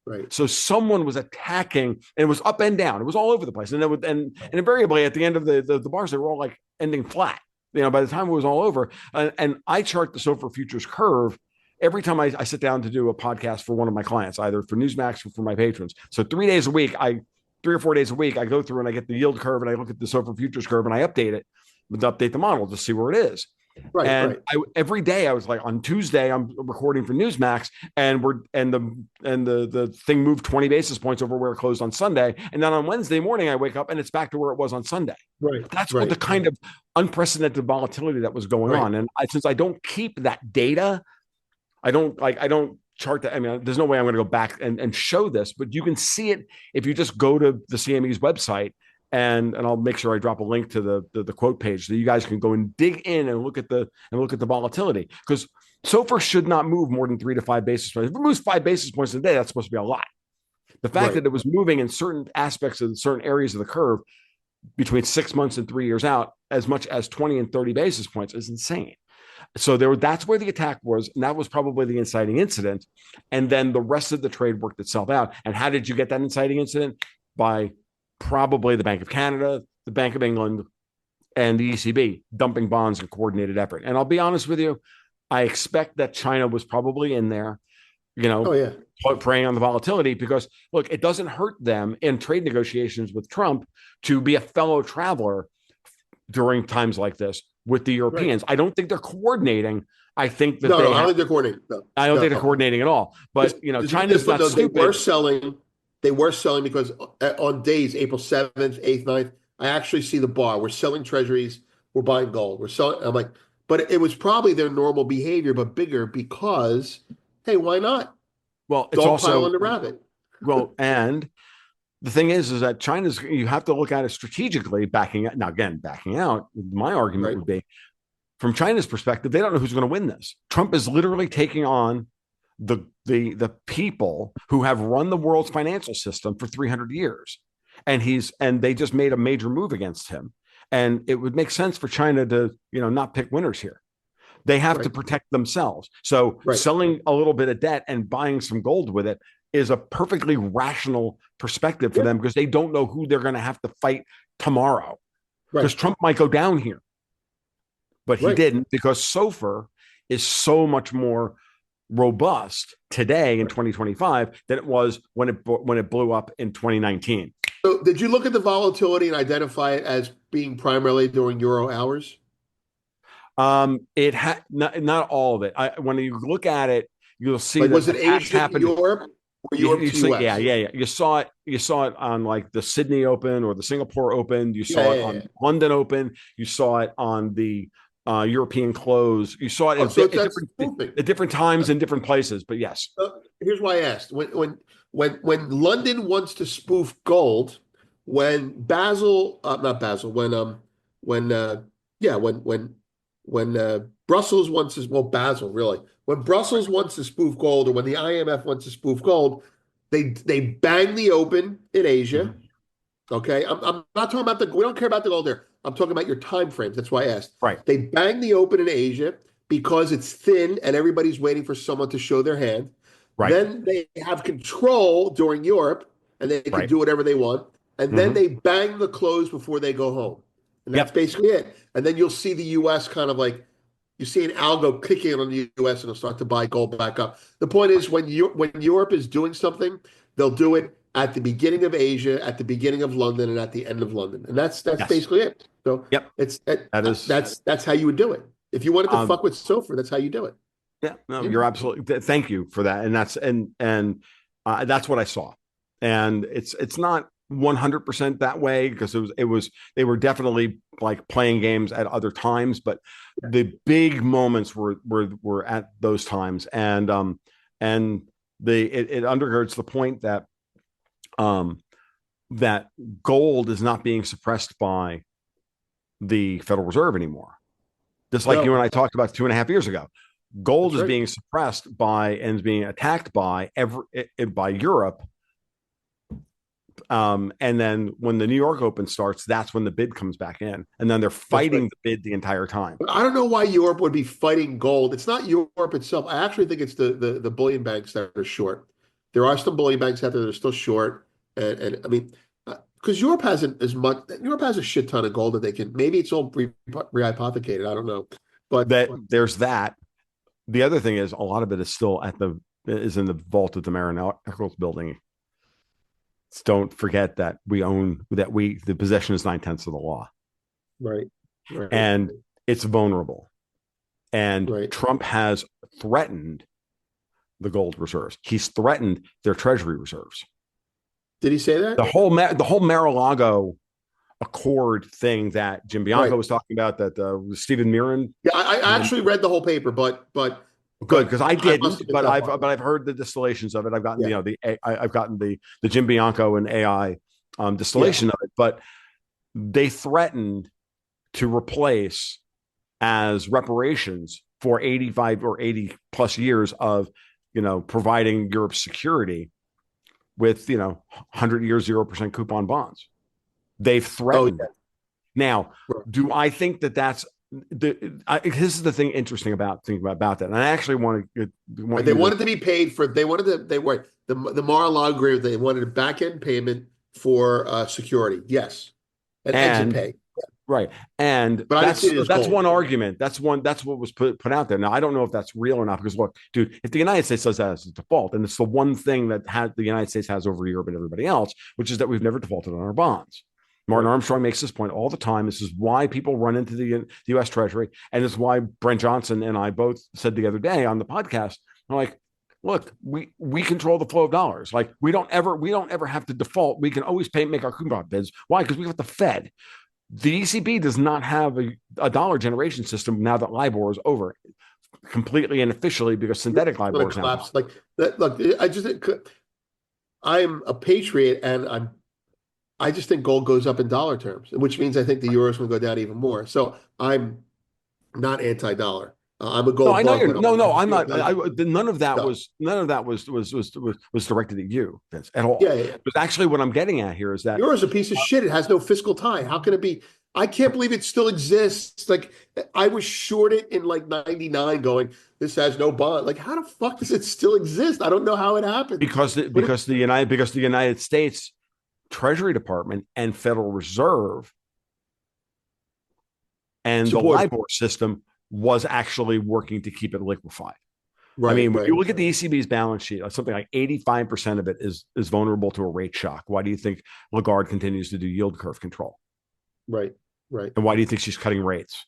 Right. So someone was attacking, and it was up and down. It was all over the place. And invariably at the end of the bars, they were all like ending flat. By the time it was all over. And I chart the SOFR futures curve every time I sit down to do a podcast for one of my clients, either for Newsmax or for my patrons. So 3 days a week, 3 or 4 days a week, I go through and I get the yield curve and I look at the SOFR futures curve and I update it, update the model to see where it is. Every day I was like, on Tuesday I'm recording for Newsmax, and the thing moved 20 basis points over where it closed on Sunday, and then on Wednesday morning I wake up and it's back to where it was on Sunday. That's what the kind of unprecedented volatility that was going on. And since I don't keep that data, I don't chart that. I mean, there's no way I'm going to go back and show this, but you can see it if you just go to the CME's website. And I'll make sure I drop a link to the quote page so you guys can go and dig in and look at the volatility, because SOFR should not move more than 3 to 5 basis points. If it moves 5 basis points a day, that's supposed to be a lot. The fact that it was moving in certain aspects of certain areas of the curve between 6 months and 3 years out as much as 20 and 30 basis points is insane. So that's where the attack was, and that was probably the inciting incident. And then the rest of the trade worked itself out. And how did you get that inciting incident? By probably the Bank of Canada, the Bank of England, and the ECB dumping bonds in coordinated effort. And I'll be honest with you, I expect that China was probably in there, preying on the volatility, because look, it doesn't hurt them in trade negotiations with Trump to be a fellow traveler during times like this with the Europeans. I don't think they're coordinating. I think that I don't think they're coordinating. I don't think they're coordinating at all. But China's not stupid. They were selling because on days, April 7th, 8th, 9th, I actually see the bar. We're selling treasuries. We're buying gold. We're selling. I'm like, but it was probably their normal behavior, but bigger, because, hey, why not? Well, it's Don't also pile on the rabbit. Well, and the thing is that you have to look at it strategically, backing out. Now, again, backing out, my argument would be, from China's perspective, they don't know who's going to win this. Trump is literally taking on the people who have run the world's financial system for 300 years, and they just made a major move against him, and it would make sense for China to not pick winners here. They have to Right. protect themselves. So Right. selling a little bit of debt and buying some gold with it is a perfectly rational perspective for Yeah. them because they don't know who they're going to have to fight tomorrow. Right. Because Trump might go down here, but he Right. didn't because SOFR is so much more robust today in 2025 than it was when it blew up in 2019. So did you look at the volatility and identify it as being primarily during Euro hours? It had not all of it. When you look at it, you'll see Like, that was the it crash Asia to happened. Europe or Europe You to see, yeah, US? yeah, yeah. You saw it on like the Sydney Open or the Singapore Open. You Yeah, saw it yeah, on yeah. London Open. You saw it on the European Close. You saw it Oh, so that's moving. at different times in different places. But yes, Here's why I asked. When London wants to spoof gold, when Basel, not Basel, when yeah, when Brussels wants to, well, Basel really, when Brussels wants to spoof gold, or when the IMF wants to spoof gold, they bang the open in Asia. mm-hmm. Okay, I'm not talking about we don't care about the gold there. I'm talking about your time frames. That's why I asked. Right, They bang the open in Asia because it's thin and everybody's waiting for someone to show their hand. right, Then they have control during Europe and they can right. do whatever they want. And then Mm-hmm. they bang the close before they go home. And that's Yep. basically it. And then you'll see the US kind of like, you see an algo kicking on the US and it'll start to buy gold back up. The point is when Europe is doing something, they'll do it at the beginning of Asia, at the beginning of London, and at the end of London. And that's Yes. basically it. So Yep. it's That is. that's how you would do it. If you wanted to Um, fuck with SOFR, that's how you do it. yeah. No, Yeah. you're absolutely. Thank you for that. And that's what I saw. And it's not 100% that way because they were definitely like playing games at other times, but the big moments were at those times, and it undergirds the point that um that gold is not being suppressed by the Federal Reserve anymore. Just like you and No, I talked about 2.5 years ago, gold that's is right. being suppressed by and is being attacked by by Europe. And then when the New York Open starts, that's when the bid comes back in, and then they're That's right. fighting the bid the entire time. But I don't know why Europe would be fighting gold. It's not Europe itself. I actually think it's the bullion banks that are short. There are some bullion banks out there that are still short, and I mean, because Europe hasn't as much. Europe has a shit ton of gold that they can. Maybe it's all rehypothecated. I don't know, but That there's that. The other thing is a lot of it is still is in the vault of the Marin-Eccles building. Don't forget that the possession is 9/10 of the law, right, right, and it's vulnerable. And right. Trump has threatened the gold reserves. He's threatened their treasury reserves. Did he say that? The whole Mar-a-Lago Accord thing that Jim Bianco Right. was talking about, that Stephen Mirren. Yeah, I actually read the whole paper, Good, because I I must didn't, have missed that part. but I've heard the distillations of it. I've gotten Yeah, I've gotten the Jim Bianco and AI yeah. distillation of it, but they threatened to replace as reparations for 85 or 80 plus years of providing Europe's security with 100-year 0% coupon bonds. They've Oh threatened. yeah. Now, Right. do I think that that's this is the thing interesting about thinking about that, and I actually want They you to. wanted to be paid for. They were the Mar-a-Lago agreement. They wanted a back end payment for security. Yes, an exit And pay. right, and But I didn't see it as that's gold. one argument. That's what was put out there. Now I don't know if that's real or not, because look, dude, if the United States does that as a default, and it's the one thing that the United States has over Europe and everybody else, which is that we've never defaulted on our bonds. Martin Right. Armstrong makes this point all the time. This is why people run into the U.S. Treasury, and it's why Brent Johnson and I both said the other day on the podcast, I'm like, look, we control the flow of dollars. Like we don't ever have to default. We can always make our coupon bids. Why? Because we got the Fed. The ECB does not have a dollar generation system now that LIBOR is over completely and officially, because synthetic It's going LIBOR to is now collapse. gone. Like that. Look, I'm a patriot, and I just think gold goes up in dollar terms, which means I think the euro is going to go down even more. So I'm not anti-dollar. I'm a No, gold I know bug, you're but no, I'm you not. know, None of that no. was directed at you, Vince, at all. Yeah, yeah. But actually, what I'm getting at here is that Euro is a piece of shit. It has no fiscal tie. How can it be? I can't believe it still exists. Like I was shorted in like 99 going, this has no bond. Like how the fuck does it still exist? I don't know how it happens. But Because the United States Treasury Department and Federal Reserve and the support. LIBOR system was actually working to keep it liquefied. I Right, mean, when right, you look at the ECB's balance sheet, something like 85% of it is vulnerable to a rate shock. Why do you think Lagarde continues to do yield curve control? right, right, And why do you think she's cutting rates?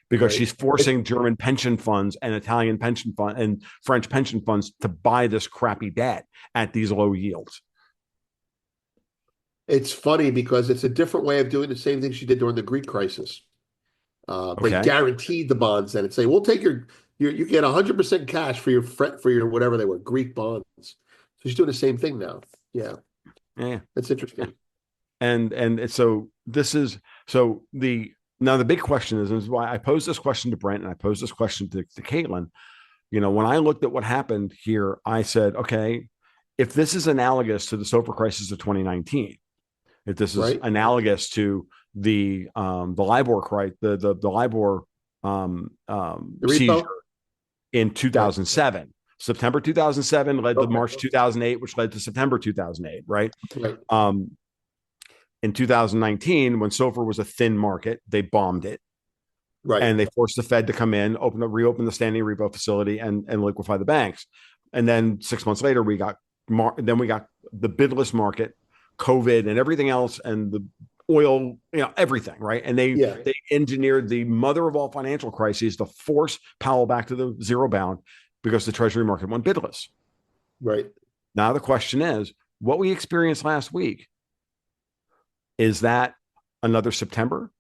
Because right. she's forcing German pension funds and Italian pension fund and French pension funds to buy this crappy debt at these low yields. It's funny because it's a different way of doing the same thing she did during the Greek crisis. They Okay. guaranteed the bonds then and say, we'll take your you get 100% cash for your whatever they were, Greek bonds. So she's doing the same thing now. Yeah, Yeah. that's interesting. And so this is so the now the big question is why I posed this question to Brent and I posed this question to Caitlin. You know, when I looked at what happened here, I said, okay, if this is analogous to the SOFR crisis of 2019, if this is Right? analogous to the LIBOR the LIBOR The seizure repo? in Right. 2007. September 2007 led to Okay. March 2008, which led to September 2008, right? Right. Um, in 2019, when SOFR was a thin market, they bombed it Right. and they forced the Fed to come in, reopen the standing repo facility, and liquefy the banks. And then 6 months later, we got the bidless market, COVID, and everything else, and the oil, everything, right? And Yeah. they engineered the mother of all financial crises to force Powell back to the zero bound because the Treasury market went bidless. Right. Now the question is, what we experienced last week, is that another September?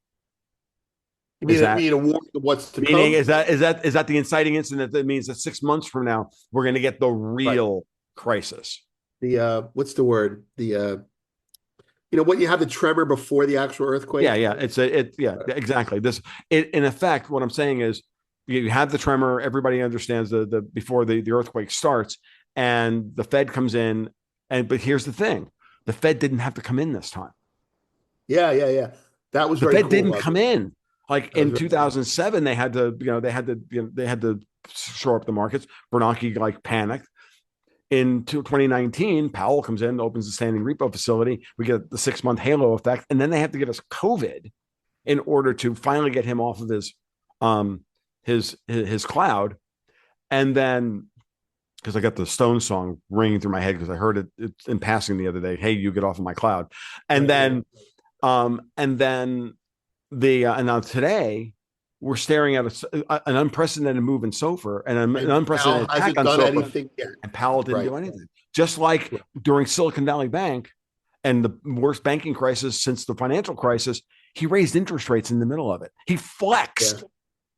Is You that mean a warning of what's to meaning come? is that the inciting incident that means that 6 months from now we're going to get the Right. real crisis? The what's the word? The what you have the tremor before the actual Yeah, earthquake? yeah, yeah, exactly. In effect, what I'm saying is you have the tremor. Everybody understands the before the earthquake starts, and the Fed comes in. But here's the thing: the Fed didn't have to come in this time. Yeah, yeah, yeah. That was The very Fed cool didn't about come this. in. Like That was in very cool. 2007, they had to shore up the markets. Bernanke like panicked. In 2019, Powell comes in, opens the standing repo facility. We get the 6 month halo effect, and then they have to give us COVID in order to finally get him off of his cloud. And then because I got the Stone song ringing through my head because I heard it in passing the other day. Hey, you get off of my cloud. And Right, right. then and now today we're staring at an unprecedented move in SOFR and an And Powell unprecedented attack hasn't on done SOFR, anything yet. and Powell didn't Right. do anything. Just like Right. during Silicon Valley Bank and the worst banking crisis since the financial crisis, he raised interest rates in the middle of it. He Yeah, flexed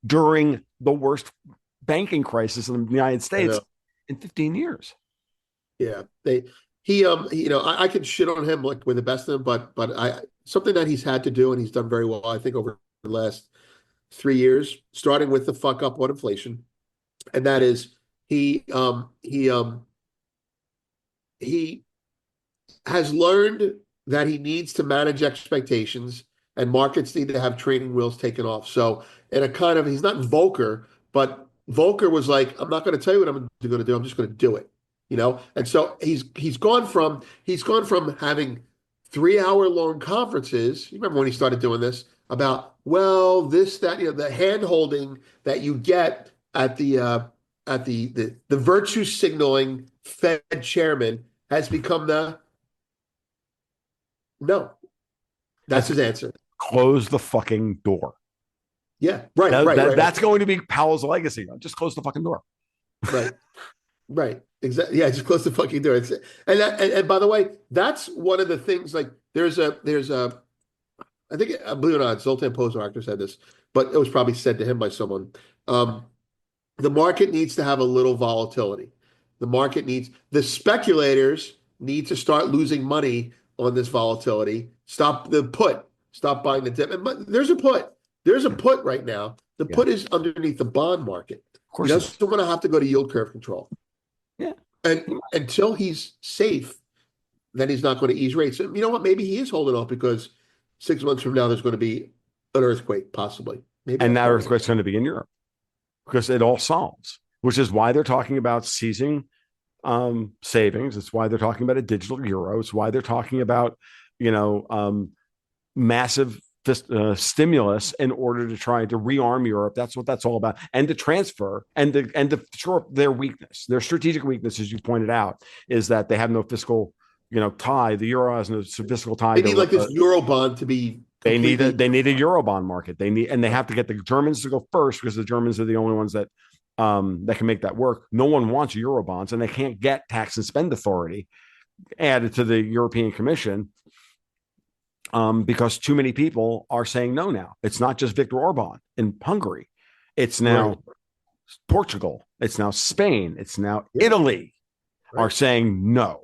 during the worst banking crisis in the United I States know. in 15 years. Yeah. I could shit on him like with the best of them, but I something that he's had to do and he's done very well, I think, over the last 3 years, starting with the fuck up on inflation. And that is he he has learned that he needs to manage expectations and markets need to have training wheels taken off. So in a kind of, he's not Volcker, but Volcker was like, I'm not going to tell you what I'm going to do. I'm just going to do it, And so he's gone from having 3 hour long conferences. You remember when he started doing this about, well, this, that, the hand holding that you get at the virtue signaling Fed chairman has become the no. That's Has his answer. closed the fucking door. Yeah. Right. Right. Right. That's going to be Powell's legacy. Just close the fucking door. Right. Right. Exactly. Yeah. Just close the fucking door. And by the way, that's one of the things. Like, there's a. I think, believe it or not, Zoltan Pozar said this, but it was probably said to him by someone. Um, the market needs to have a little volatility. The speculators need to start losing money on this volatility. Stop buying the dip. But there's a put right now. The Yeah, put is underneath the bond market. of He course it is. doesn't want to have to go to yield curve control. Yeah. And until he's safe, then he's not going to ease rates. And you know what? Maybe he is holding off because 6 months from now, there's going to be an earthquake, possibly. Maybe And that's that what it is. earthquake's going to be in Europe because it all solves, which is why they're talking about seizing savings. It's why they're talking about a digital euro. It's why they're talking about, you know, massive stimulus in order to try to rearm Europe. That's what that's all about, and to transfer and to shore up their weakness, their strategic weakness, as you pointed out, is that they have no fiscal, tie. The euro has no fiscal tie They need to. like this euro bond to be completely. They need a eurobond market. They have to get the Germans to go first because the Germans are the only ones that that can make that work. No one wants eurobonds, and they can't get tax and spend authority added to the European Commission because too many people are saying no now. It's not just Viktor Orban in Hungary. It's now Right. Portugal. It's now Spain. It's now Yeah. Italy are Right. saying no.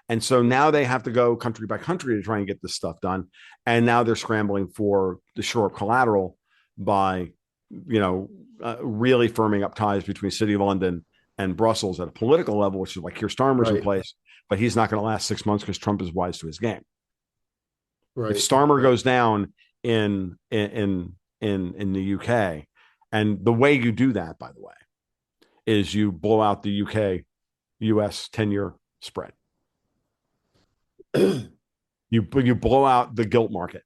And so now they have to go country by country to try and get this stuff done. And now they're scrambling for the shore up collateral by, really firming up ties between City of London and Brussels at a political level, which is like Keir Starmer's in Right. place, but he's not going to last 6 months because Trump is wise to his game. If Right. Starmer goes down in the UK, and the way you do that, by the way, is you blow out the UK US 10-year spread. You blow out the gilt market.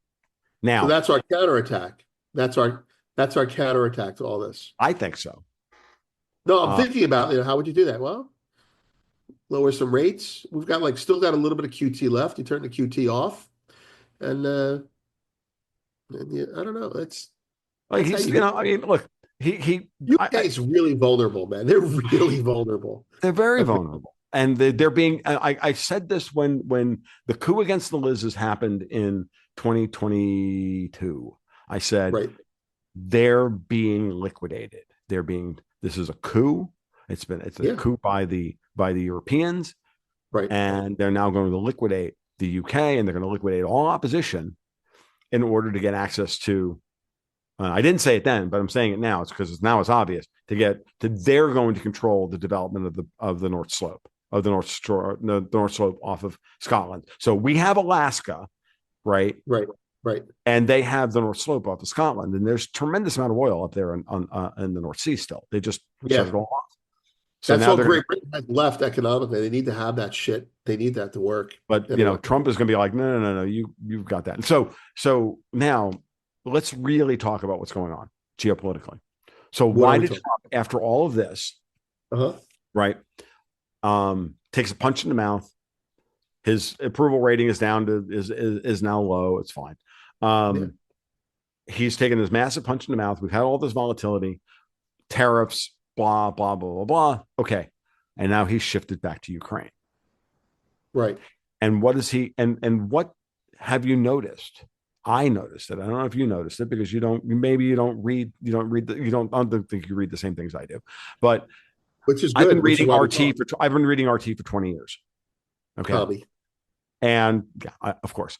Now, So that's our counterattack. That's our counterattack to all this. I think so. No, I'm thinking about, how would you do that? Well, lower some rates. We've got still got a little bit of QT left. You turn the QT off, and I don't know. That's how he's, you do I mean, look, he UK is really vulnerable, man. They're really vulnerable. they're very vulnerable. And they're being, I said this when the coup against the Liz's happened in 2022. I said, Right. they're being liquidated. This is a coup. It's a coup by the Europeans. Right. And they're now going to liquidate the UK, and they're going to liquidate all opposition in order to get access to, I didn't say it then, but I'm saying it now. It's because now it's obvious they're going to control the development of the North Slope, of the North Slope off of Scotland. So we have Alaska, right? Right. Right. And they have the North Slope off of Scotland, and there's tremendous amount of oil up there in the North Sea still. They just shut it all off. So that's now all Great Britain has left economically. They need to have that shit. They need that to work. But Trump is going to be like, no, you've got that. And so now let's really talk about what's going on geopolitically. So why did Trump, after all of this, right, takes a punch in the mouth? His approval rating is down to is now low. It's fine. He's taken this massive punch in the mouth. We've had all this volatility, tariffs, blah, blah, blah, blah, blah. Okay. And now he's shifted back to Ukraine. Right. And what is he, and what have you noticed? I noticed it. I don't know if you noticed it because I don't think you read the same things I do, but which is good. I've been reading RT for 20 years. Okay. Tommy. And of course.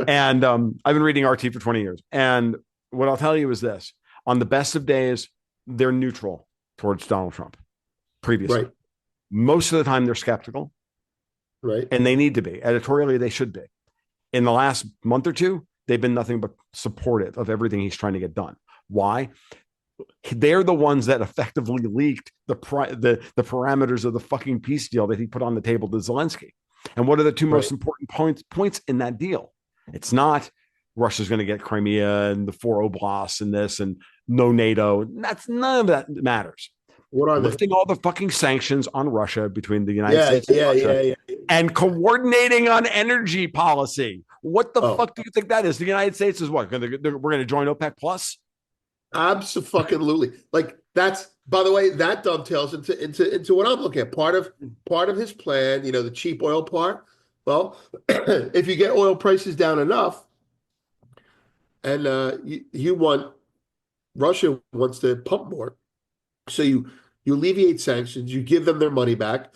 And I've been reading RT for 20 years. And what I'll tell you is this: on the best of days, they're neutral towards Donald Trump previously. Right. Most of the time, they're skeptical. Right. And they need to be. Editorially, they should be. In the last month or two, they've been nothing but supportive of everything he's trying to get done. Why? They're the ones that effectively leaked the parameters of the fucking peace deal that he put on the table to Zelensky. And what are the two most important points in that deal? It's not Russia's going to get Crimea and the 4 oblasts and this and no NATO. None of that matters. What are lifting all the fucking sanctions on Russia between the United States and Russia, and coordinating on energy policy. What the fuck do you think that is? The United States is what? We're going to join OPEC Plus? Absolutely. Like that's, by the way, that dovetails into what I'm looking at. Part of his plan, the cheap oil part. Well, if you get oil prices down enough, and Russia wants to pump more, so you alleviate sanctions, you give them their money back.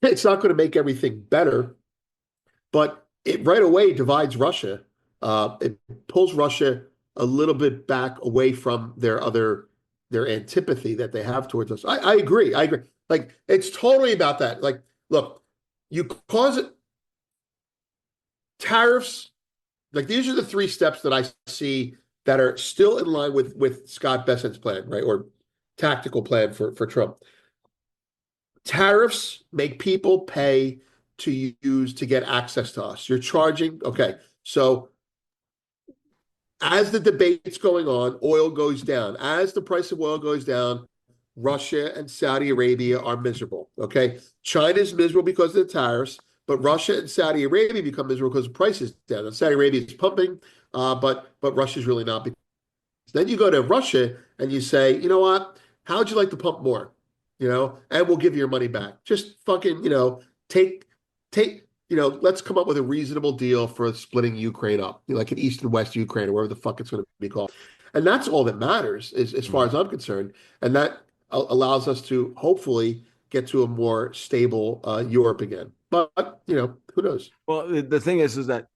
It's not going to make everything better, but it right away divides Russia. It pulls Russia a little bit back away from their antipathy that they have towards us. I agree. Like, it's totally about that. Like, look, you cause it, tariffs, like these are the three steps that I see that are still in line with Scott Bessett's plan, right? Or tactical plan for Trump. Tariffs make people pay to use to get access to us. You're charging, okay. So as the debate's going on, oil goes down. As the price of oil goes down, Russia and Saudi Arabia are miserable. Okay. China's miserable because of the tariffs, but Russia and Saudi Arabia become miserable because the price is down. And Saudi Arabia is pumping, but Russia's really not. Then you go to Russia and you say, you know what? How would you like to pump more? And we'll give you your money back. Just fucking, take, let's come up with a reasonable deal for splitting Ukraine up, like an East and West Ukraine or wherever the fuck it's going to be called. And that's all that matters, as far as I'm concerned. And that allows us to hopefully get to a more stable Europe again. But, who knows? Well, the thing is that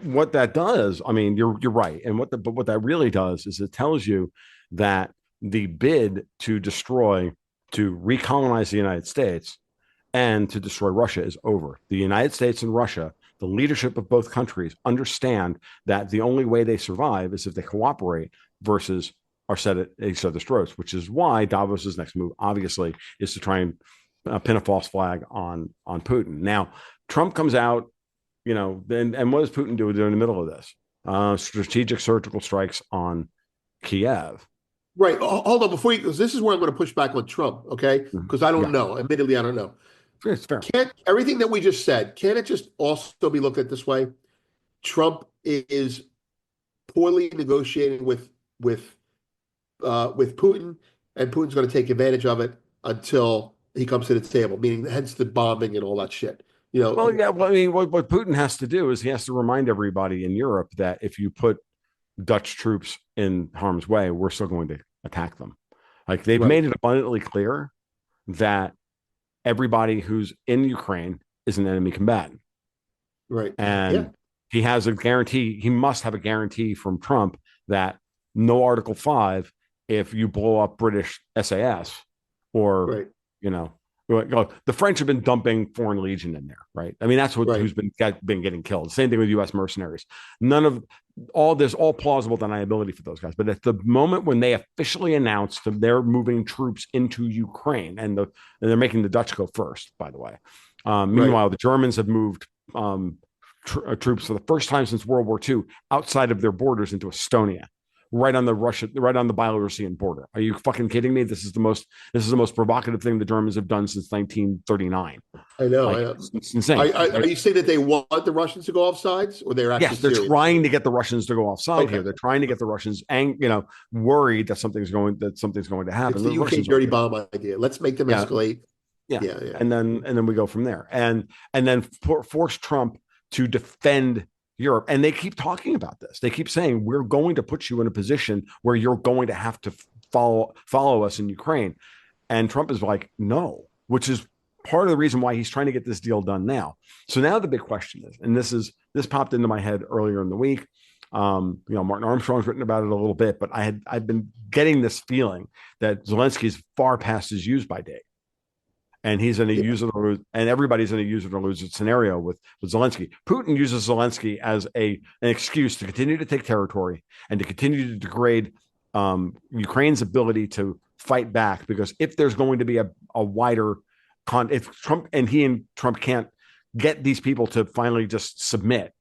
what that does, I mean, you're right. And what that really does is it tells you that the bid to recolonize the United States and to destroy Russia is over. The United States and Russia, the leadership of both countries, understand that the only way they survive is if they cooperate versus are set at each other's throats, which is why Davos's next move, obviously, is to try and pin a false flag on Putin. Now, Trump comes out, and what does Putin do in the middle of this? Strategic surgical strikes on Kiev. Right. Hold on before you, because this is where I'm going to push back on Trump, okay? Because I don't know. Admittedly, I don't know. It's fair. Can't everything that we just said, can it just also be looked at this way? Trump is poorly negotiating with Putin, and Putin's going to take advantage of it until he comes to the table, meaning hence the bombing and all that shit. Well, yeah. Well, I mean, what Putin has to do is he has to remind everybody in Europe that if you put Dutch troops in harm's way, we're still going to attack them. Like they've made it abundantly clear that everybody who's in Ukraine is an enemy combatant. Right. And he has a guarantee, he must have a guarantee from Trump that no Article 5 if you blow up British SAS or, the French have been dumping Foreign Legion in there, right? I mean, that's who's been getting killed. Same thing with U.S. mercenaries. None of all this, all plausible deniability for those guys. But at the moment when they officially announced that they're moving troops into Ukraine, and they're making the Dutch go first, by the way. Meanwhile, the Germans have moved troops for the first time since World War II outside of their borders into Estonia. Right on the Belarusian border. Are you fucking kidding me? This is the most provocative thing the Germans have done since 1939. I know. It's insane. Are you saying that they want the Russians to go off sides, or they're actually? Yes, they're trying to get the Russians to go offside here. They're trying to get the Russians, worried that something's going to happen. It's the UK dirty bomb idea. Let's make them escalate. Yeah. And then we go from there, and then force Trump to defend Europe. And they keep talking about this. They keep saying, we're going to put you in a position where you're going to have to follow us in Ukraine. And Trump is like, no, which is part of the reason why he's trying to get this deal done now. So now the big question is, and this popped into my head earlier in the week. Martin Armstrong's written about it a little bit, but I've been getting this feeling that Zelensky's far past his use by date. And he's in a use it or lose, and everybody's in a use it or lose it scenario with Zelensky. Putin uses Zelensky as an excuse to continue to take territory and to continue to degrade Ukraine's ability to fight back. Because if there's going to be a wider if Trump and Trump can't get these people to finally just submit,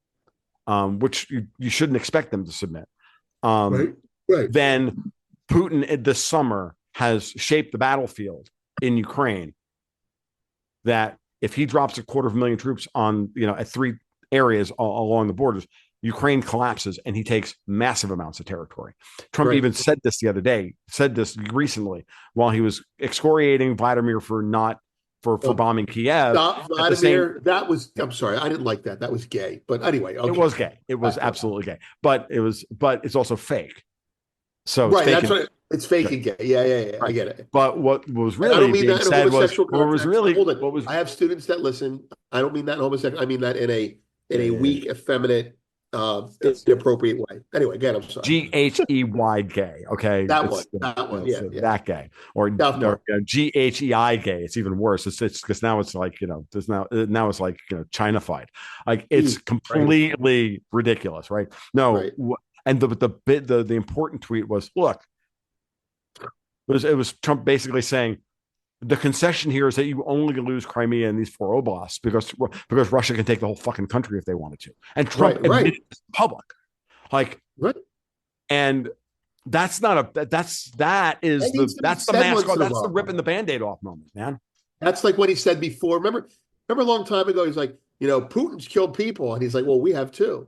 which you shouldn't expect them to submit, then Putin this summer has shaped the battlefield in Ukraine. That if he drops 250,000 troops on, at three areas along the borders, Ukraine collapses and he takes massive amounts of territory. Trump even said this recently while he was excoriating Vladimir for bombing Kiev. Stop, Vladimir. I'm sorry, I didn't like that. That was gay. But anyway, it was gay. It was absolutely gay. But it's also fake. So that's right. It's fake and gay. Yeah. I get it. But what was really being said was, I have students that listen. I don't mean that in homosexual. I mean that in a weak, effeminate, in an appropriate way. Anyway, again, I'm sorry. GHEY gay. Okay, That it's one, that one, it's yeah, yeah. that gay, or South Park. GHEI gay. It's even worse. It's because now it's like there's now it's like Chinafied. Like it's Right, completely ridiculous, right? No, right, and the important tweet was, look, it was Trump basically saying the concession here is that you only lose Crimea and these four oblasts because Russia can take the whole fucking country if they wanted to, and Trump right, right, admitted this in public, like, right. and that's not a That needs to be that's the said mask once off. in a That's the while. ripping the band-aid off moment, man. That's like what he said before. Remember a long time ago, he's like, Putin's killed people. And he's like, well, we have too.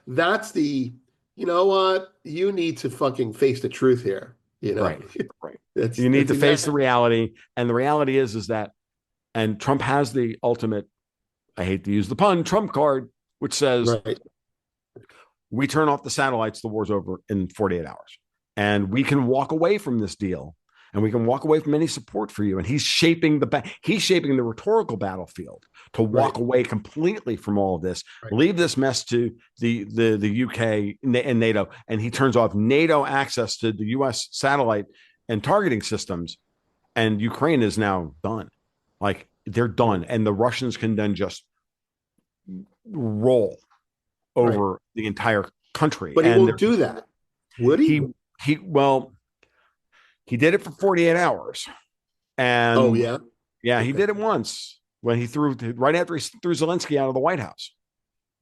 That's you know what? You need to fucking face the truth here. Right. Right. It's You need it's to face exactly the reality. And the reality is that, and Trump has the ultimate, I hate to use the pun, Trump card, which says right, we turn off the satellites, the war's over in 48 hours. And we can walk away from this deal, and we can walk away from any support for you. And he's shaping the rhetorical battlefield to walk right, away completely from all of this, right. leave this mess to the UK and NATO, and he turns off NATO access to the US satellite and targeting systems, and Ukraine is now done. Like, they're done, and the Russians can then just roll Right. over the entire country. But he And won't do that, would he? he well, he did it for 48 hours. Oh, And yeah. yeah, he Okay. did it once when he threw right after he threw Zelensky out of the White House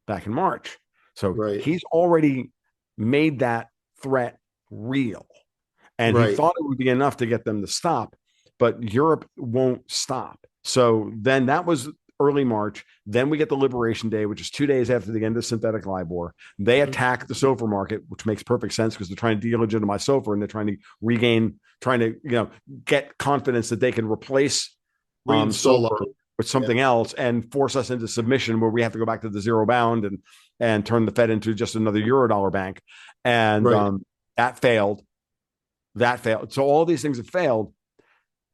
back in March. So Right. he's already made that threat real. And he Right. thought it would be enough to get them to stop, but Europe won't stop. So then that was early March. Then we get the Liberation Day, which is 2 days after the end of synthetic LIBOR. They attack the SOFR market, which makes perfect sense because they're trying to delegitimize SOFR, and they're trying to get confidence that they can replace Reinstall SOFR them. with something else and force us into submission where we have to go back to the zero bound and turn the Fed into just another Eurodollar bank. And Right. that failed. That failed. So all these things have failed.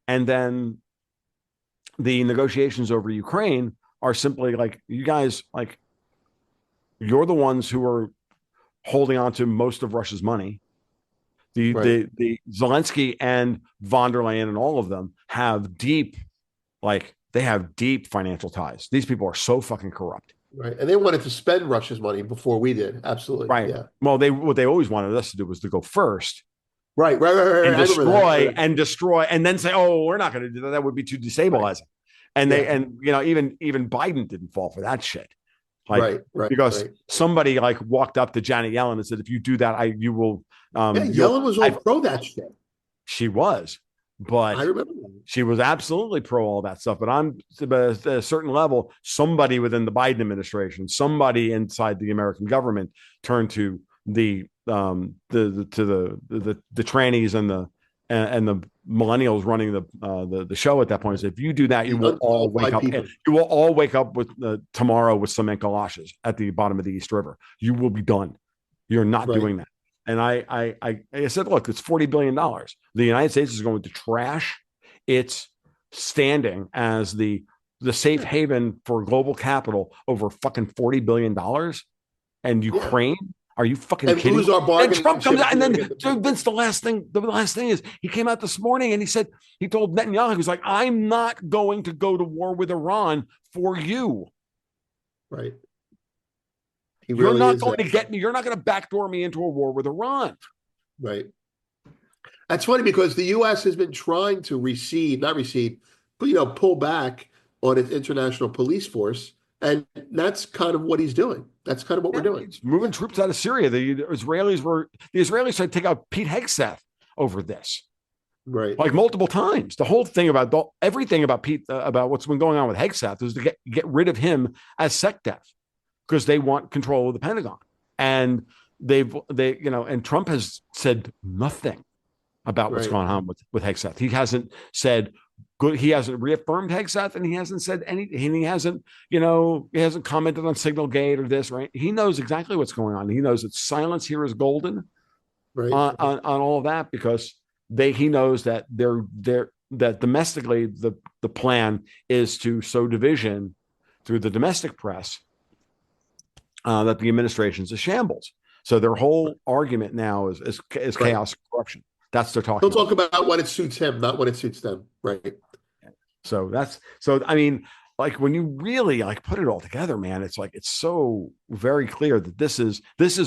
And then the negotiations over Ukraine are simply like, you guys, like, you're the ones who are holding on to most of Russia's money. Right. The Zelensky and von der Leyen and all of them have deep financial ties. These people are so fucking corrupt. Right. And they wanted to spend Russia's money before we did. Absolutely. Right. Yeah. Well, what they always wanted us to do was to go first Right. Right. Right. Right. and I remember that. destroy, and then say, "Oh, we're not going to do that. That would be too destabilizing." Right. And Yeah. even Biden didn't fall for that shit. Like, Right. Right. because Right. somebody like walked up to Janet Yellen and said, "If you do that, you will." Yeah. Yellen was all pro that shit. She was, I but remember that. she was absolutely pro all that stuff. But at a certain level, somebody within the Biden administration, somebody inside the American government, turned to the trannies and the millennials running the show at that point. Said, if you do that, you will all wake up. People. You will all wake up with tomorrow with cement galoshes at the bottom of the East River. You will be done. You're not doing that. And I said, look, it's $40 billion. The United States is going to trash its standing as the safe haven for global capital over fucking $40 billion. And Ukraine? Are you fucking kidding? Lose our bargaining and Trump comes out, and then Vince, the last thing is he came out this morning and he told Netanyahu, he was like, I'm not going to go to war with Iran for you. Right. You're not going to get me. You're not going to backdoor me into a war with Iran. Right. That's funny because the U.S. has been trying to pull back on its international police force. And that's kind of what he's doing. That's kind of what we're doing. He's moving troops out of Syria. The Israelis tried to take out Pete Hegseth over this. Right. Like multiple times. The whole thing everything about Pete, about what's been going on with Hegseth is to get rid of him as SecDef, because they want control of the Pentagon. And and Trump has said nothing about what's going on with Hegseth. He hasn't said good. He hasn't reaffirmed Hegseth, and he hasn't said anything. He hasn't commented on Signalgate or this, right? He knows exactly what's going on. He knows that silence here is golden, right, on all of that, because he knows that that domestically the plan is to sow division through the domestic press that the administration's a shambles. So their whole argument now is Right. chaos and corruption. That's what they're He'll talking talk about. about when it suits him, not when it suits them. Right. So so I mean, like when you really like put it all together, man, it's like it's so very clear that this is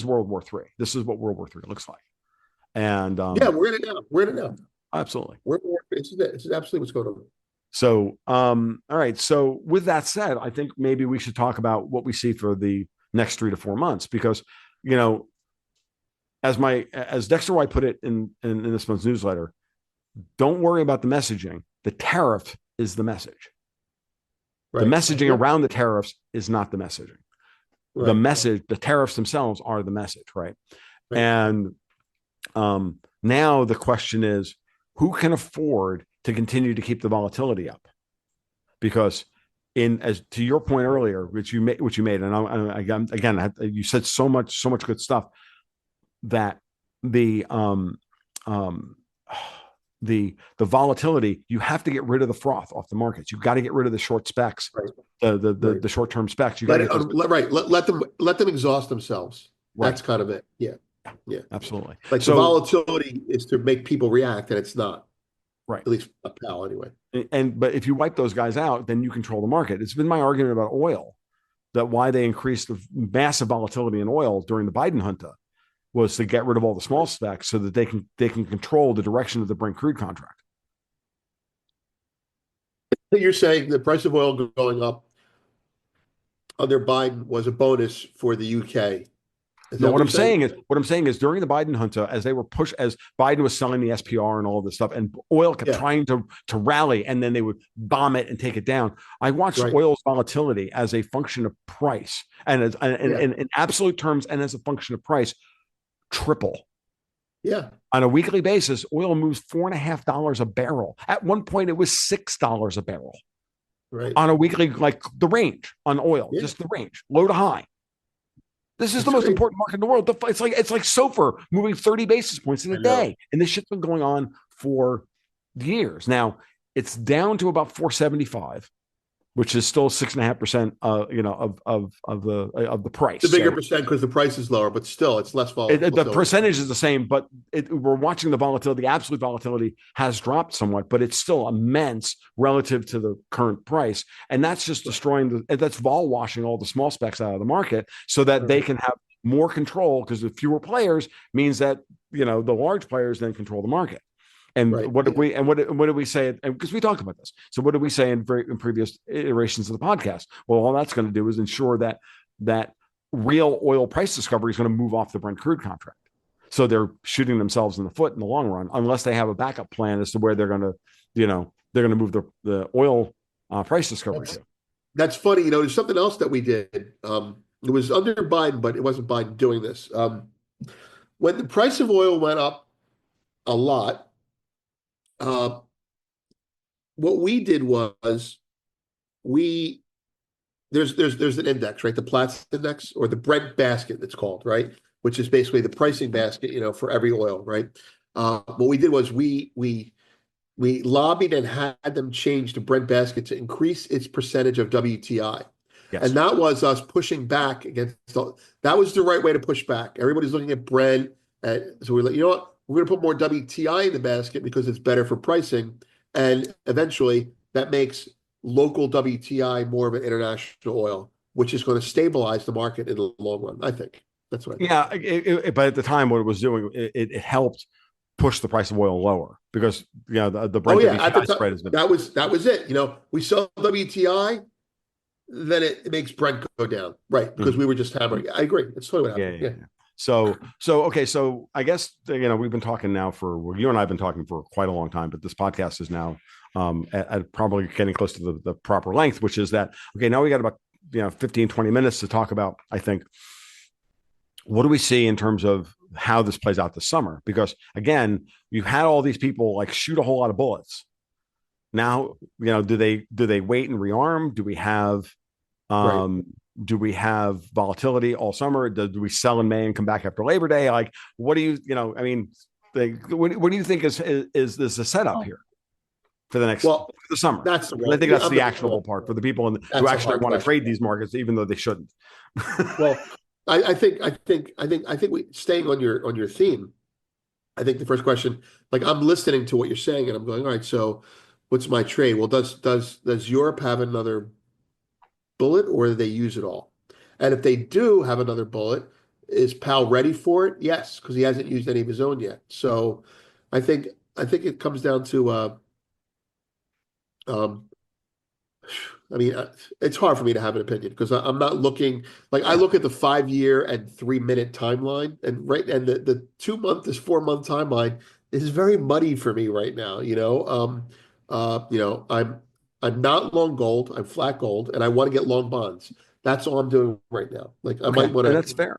World War III. This is what World War III looks like. And Yeah, we're in it now. We're in it now. absolutely. This is absolutely what's going on. So all right. So with that said, I think maybe we should talk about what we see for the next 3 to 4 months, because you know, as Dexter White put it in this month's newsletter, don't worry about the messaging. The tariff is the message. The Right. messaging Yep. around the tariffs is not the messaging. The Right. message, the tariffs themselves are the message, right? Right. And now the question is, who can afford to continue to keep the volatility up? Because as to your point earlier, which you made, and again, you said so much good stuff, that the the volatility, you have to get rid of the froth off the markets. You've got to get rid of the short specs, Right. the short term specs. You got to get those. Let them exhaust themselves. Right. That's kind of it. Yeah. Yeah. Absolutely. Like the volatility is to make people react, and it's not. Right. At least a Powell anyway. But if you wipe those guys out, then you control the market. It's been my argument about oil, that why they increased the massive volatility in oil during the Biden junta was to get rid of all the small specs so that they can control the direction of the Brent crude contract. You're saying the price of oil going up under Biden was a bonus for the UK. No, what I'm saying is during the Biden junta, as Biden was selling the SPR and all of this stuff, and oil kept trying to rally, and then they would bomb it and take it down. I watched oil's volatility as a function of price, and in absolute terms, and as a function of price, triple. Yeah. On a weekly basis, oil moves $4.50 a barrel. At one point, it was $6 a barrel. Right. On a weekly, like the range on oil, just the range, low to high. This is the most important market in the world. It's like SOFR moving 30 basis points in a day. And this shit's been going on for years. Now it's down to about 475, which is still 6.5%, of the price. The bigger percent because the price is lower, but still it's less volatile. The percentage is the same, but we're watching the volatility. The absolute volatility has dropped somewhat, but it's still immense relative to the current price. And that's just that's vol washing all the small specs out of the market so that they can have more control, because the fewer players means that, the large players then control the market. And what did we say? Because we talked about this. So what did we say in previous iterations of the podcast? Well, all that's going to do is ensure that real oil price discovery is going to move off the Brent crude contract. So they're shooting themselves in the foot in the long run, unless they have a backup plan as to where they're going to move the oil price discovery to. That's funny. There's something else that we did. It was under Biden, but it wasn't Biden doing this. When the price of oil went up a lot, what we did was there's an index, right? The Platts index, or the Brent basket, it's called, right? Which is basically the pricing basket, for every oil, right? What we did was we lobbied and had them change the Brent basket to increase its percentage of WTI. Yes. And that was us pushing back against that was the right way to push back. Everybody's looking at Brent. So we're like, you know what? We're going to put more WTI in the basket because it's better for pricing. And eventually that makes local WTI more of an international oil, which is going to stabilize the market in the long run. I think that's what I think. Yeah. But at the time, what it was doing, it helped push the price of oil lower, because, the Brent WTI spread has been. That was it. We sell WTI, then it makes Brent go down. Right. Because we were just hammering. I agree. It's totally what happened. Yeah. So okay. So I guess, we've been talking now you and I have been talking for quite a long time, but this podcast is now at probably getting close to the proper length, which is that, okay, now we got about, 15, 20 minutes to talk about, I think, what do we see in terms of how this plays out this summer? Because again, you've had all these people like shoot a whole lot of bullets. Now, do they wait and rearm? Do we have, do we have volatility all summer? Do we sell in May and come back after Labor Day? Like, what do you, what do you think is this a setup here for the next for the summer? I think that's the actionable part for the people who actually want to trade these markets, even though they shouldn't. Well, I think staying on your theme. I think the first question, like I'm listening to what you're saying, and I'm going, all right, so what's my trade? Well, does Europe have another bullet, or do they use it all? And if they do have another bullet, is Powell ready for it? Yes, because he hasn't used any of his own yet. So I think I think it comes down to um, I mean, it's hard for me to have an opinion because I'm not looking like I Yeah. look at the 5 year and 3 minute timeline, and the 2 month is 4 month timeline is very muddy for me right now. I'm not long gold, I'm flat gold, and I want to get long bonds. That's all I'm doing right now. Like I Okay. might want And to. that's fair.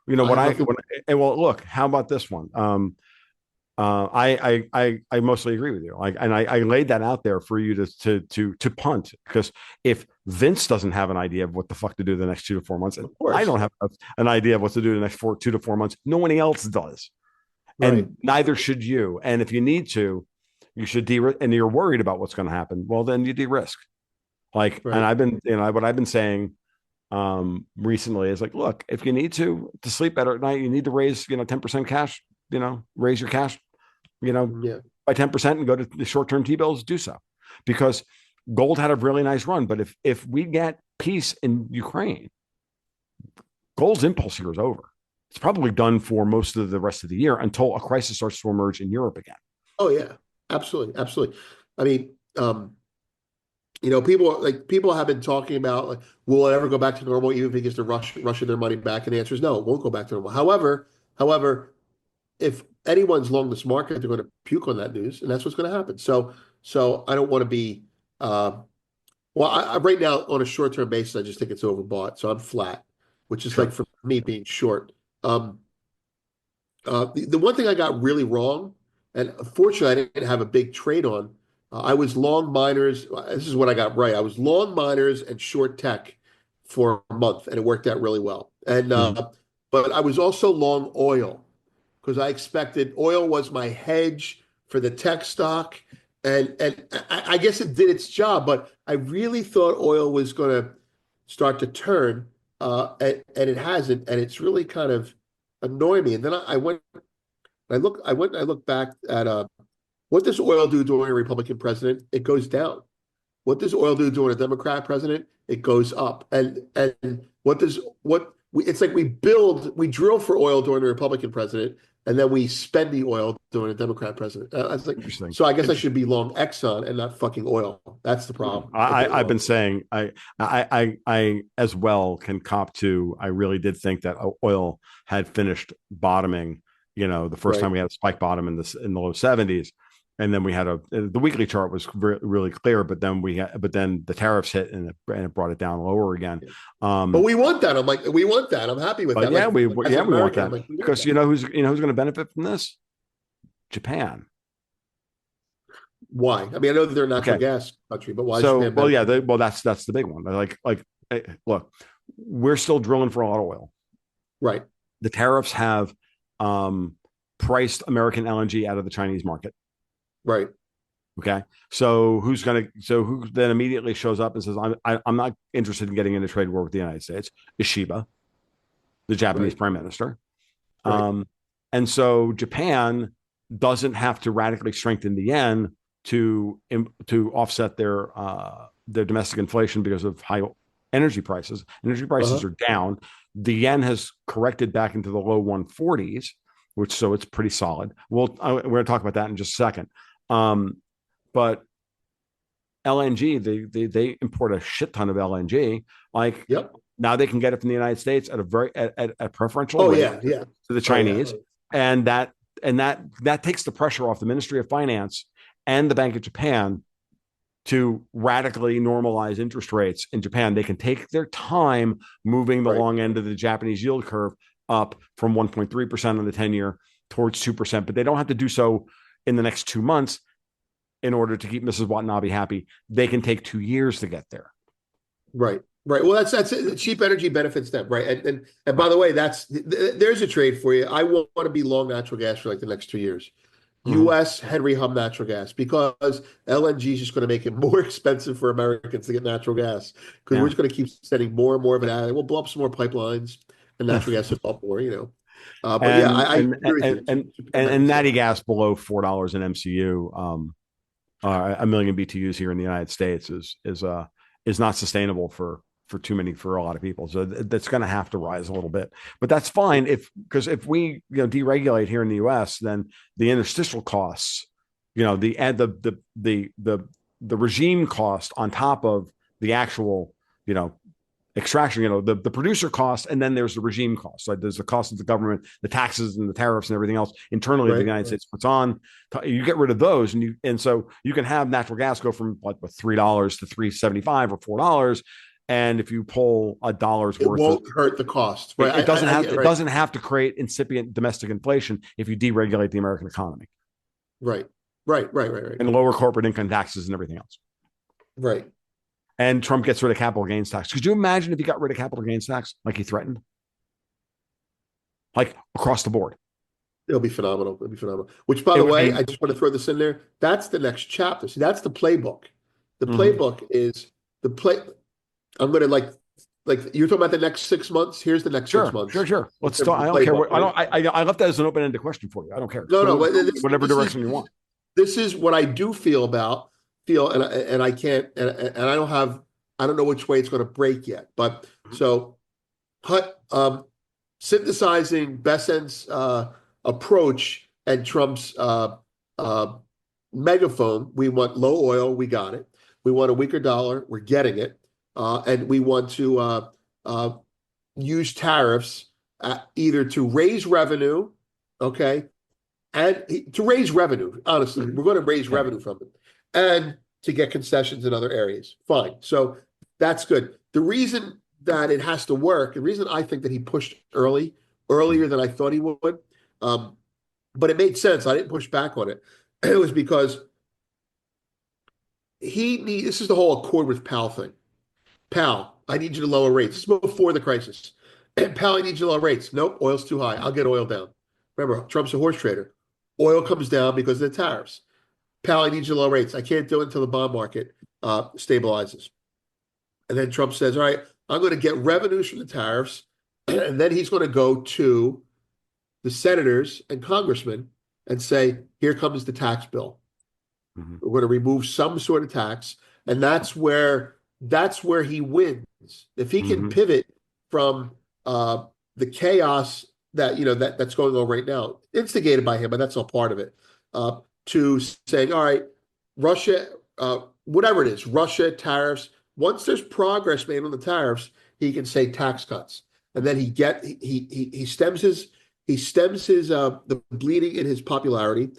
You know I what have I nothing. when, and well, look, how about this one? I mostly agree with you. Like, and I laid that out there for you to punt because if Vince doesn't have an idea of what the fuck to do the next 2 to 4 months, and Of I don't course, have an idea of what to do the next 2 to 4 months, no one else does, right, and neither should you. And if you need to, you should and you're worried about what's going to happen. Well, then you de-risk. Like, and right, I've been, what I've been saying recently is like, look, if you need to sleep better at night, you need to raise 10% cash. Raise your cash you know, yeah, by 10% and go to the short-term T-bills, do so. Because gold had a really nice run. But if we get peace in Ukraine, gold's impulse here is over. It's probably done for most of the rest of the year until a crisis starts to emerge in Europe again. oh yeah, absolutely, absolutely. I mean, people have been talking about like, will it ever go back to normal, even if it gets to rushing their money back? And the answer is no, it won't go back to normal. However, if anyone's long this market, they're going to puke on that news, and that's what's going to happen. So I don't want to be. Well, right now on a short term basis, I just think it's overbought, so I'm flat, which is like Sure. for me being short. Um, the one thing I got really wrong, and fortunately I didn't have a big trade on. I was long miners. This is what I got right. I was long miners and short tech for a month, and it worked out really well. And Mhm. but I was also long oil because I expected oil was my hedge for the tech stock, and I guess it did its job. But I really thought oil was going to start to turn, and it hasn't, and it's really kind of annoying me. And then I went I looked back at what does oil do during a Republican president? It goes down. What does oil do during a Democrat president? It goes up. And what does what we, it's like we drill for oil during the Republican president, and then we spend the oil during a Democrat president. I was like, Interesting. so I guess I should Interesting. be long Exxon and not fucking oil. That's the problem. I I, get I I've long. been saying I as well can cop to. I really did think that oil had finished bottoming. The first time Right. we had a spike bottom in the low 70s, and then we had the weekly chart was really clear, but then the tariffs hit and it brought it down lower again. But Um, we want that. I'm like, we want that. I'm happy with but that. yeah, Like as an we want American, I'm that like, we want because that. who's going to benefit from this? Japan. Why? I mean, I know that they're a natural Okay, gas country, but why is so Japan well, better? yeah, that's the big one. Look, we're still drilling for a lot of oil. Right. The tariffs have um, priced American LNG out of the Chinese market. Right. Okay, so who then immediately shows up and says, I'm not interested in getting into trade war with the United States? Is Shiba, the Japanese Right. prime minister. Right. Um, and so Japan doesn't have to radically strengthen the yen to offset their domestic inflation because of high energy prices. Energy prices Uh-huh. are down. The yen has corrected back into the low 140s, so it's pretty solid. We're going to talk about that in just a second. But LNG, they import a shit ton of LNG. Like Yep. now they can get it from the United States at a preferential Oh rate yeah, yeah. to the Oh yeah. Chinese, and that takes the pressure off the Ministry of Finance and the Bank of Japan to radically normalize interest rates in Japan. They can take their time moving the Right. long end of the Japanese yield curve up from 1.3% on the 10-year towards 2%, but they don't have to do so in the next 2 months in order to keep Mrs. Watanabe happy. They can take 2 years to get there. Right. Right. Well, that's it. Cheap energy benefits them, right? And by Right. the way, there's a trade for you. I want to be long natural gas for like the next 2 years. Mm-hmm. U.S. Henry Hub natural gas because LNG is just going to make it more expensive for Americans to get natural gas because we're Yeah. just going to keep sending more and more of it out. We'll blow up some more pipelines. and natural gas is up more, But yeah, and I and agree with and you. and To pare and, back and and stuff. natty gas below $4 an MCU, a million BTUs here in the United States is not sustainable for a lot of people. So that's going to have to rise a little bit, but that's fine because if we deregulate here in the U.S., then the interstitial costs, the regime cost on top of the actual you know extraction, the producer cost, and then there's the regime cost. Like there's the cost of the government, the taxes and the tariffs and everything else internally that the Right. United States puts on. You get rid of those, and so you can have natural gas go from like $3 to $3.75 or $4. And if you pull a dollar's It worth of won't hurt the cost. it, Right. it doesn't have Yeah, it right. doesn't have to create incipient domestic inflation if you deregulate the American economy Right. Right. Right. Right. Right. and lower corporate income taxes and everything else. Right. And Trump gets rid of capital gains tax. Could you imagine if he got rid of capital gains tax like he threatened, like across the board? It'll be phenomenal. It'll be phenomenal. Which, by It the would way, be. I just want to throw this in there. That's the next chapter. See, that's the playbook. The Mhm. playbook is the play. I'm going to like you're talking about the next 6 months. Here's the next six Sure, sure, months sure. in Let's terms talk. of I the don't care playbook, what I right? don't. I left that as an open-ended question for you. I don't care. No, no. But Whatever direction you want. this is what I do feel, and I can't, and I don't know which way it's going to break yet. But Mhm. so, Hut, synthesizing Besant's approach and Trump's uh, megaphone. We want low oil, we got it. We want a weaker dollar, we're getting it, and we want to uh, use tariffs either to raise revenue, okay, and to raise revenue. Honestly, Mhm. we're going to raise Yeah. revenue from it, and to get concessions in other areas. Fine, so that's good. The reason that it has to work, the reason I think that he pushed earlier Mhm. than I thought he would, um, but it made sense. I didn't push back on it. It was because this is the whole accord with Powell thing. Powell, I need you to lower rates. This is before the crisis. Powell, I need you to lower rates. Nope, oil's too high. I'll get oil down. Remember, Trump's a horse trader. Oil comes down because of the tariffs. Powell, I need you to lower rates. I can't do it until the bond market stabilizes. And then Trump says, all right, I'm going to get revenues from the tariffs. And then he's going to go to the senators and congressmen and say, here comes the tax bill. Mhm. We're going to remove some sort of tax, and that's where he wins. If he can Mhm. pivot from the chaos that's going on right now, instigated by him, but that's all part of it, to saying, all right, Russia, whatever it is, Russia tariffs. Once there's progress made on the tariffs, he can say tax cuts, and then he stems his the bleeding in his popularity.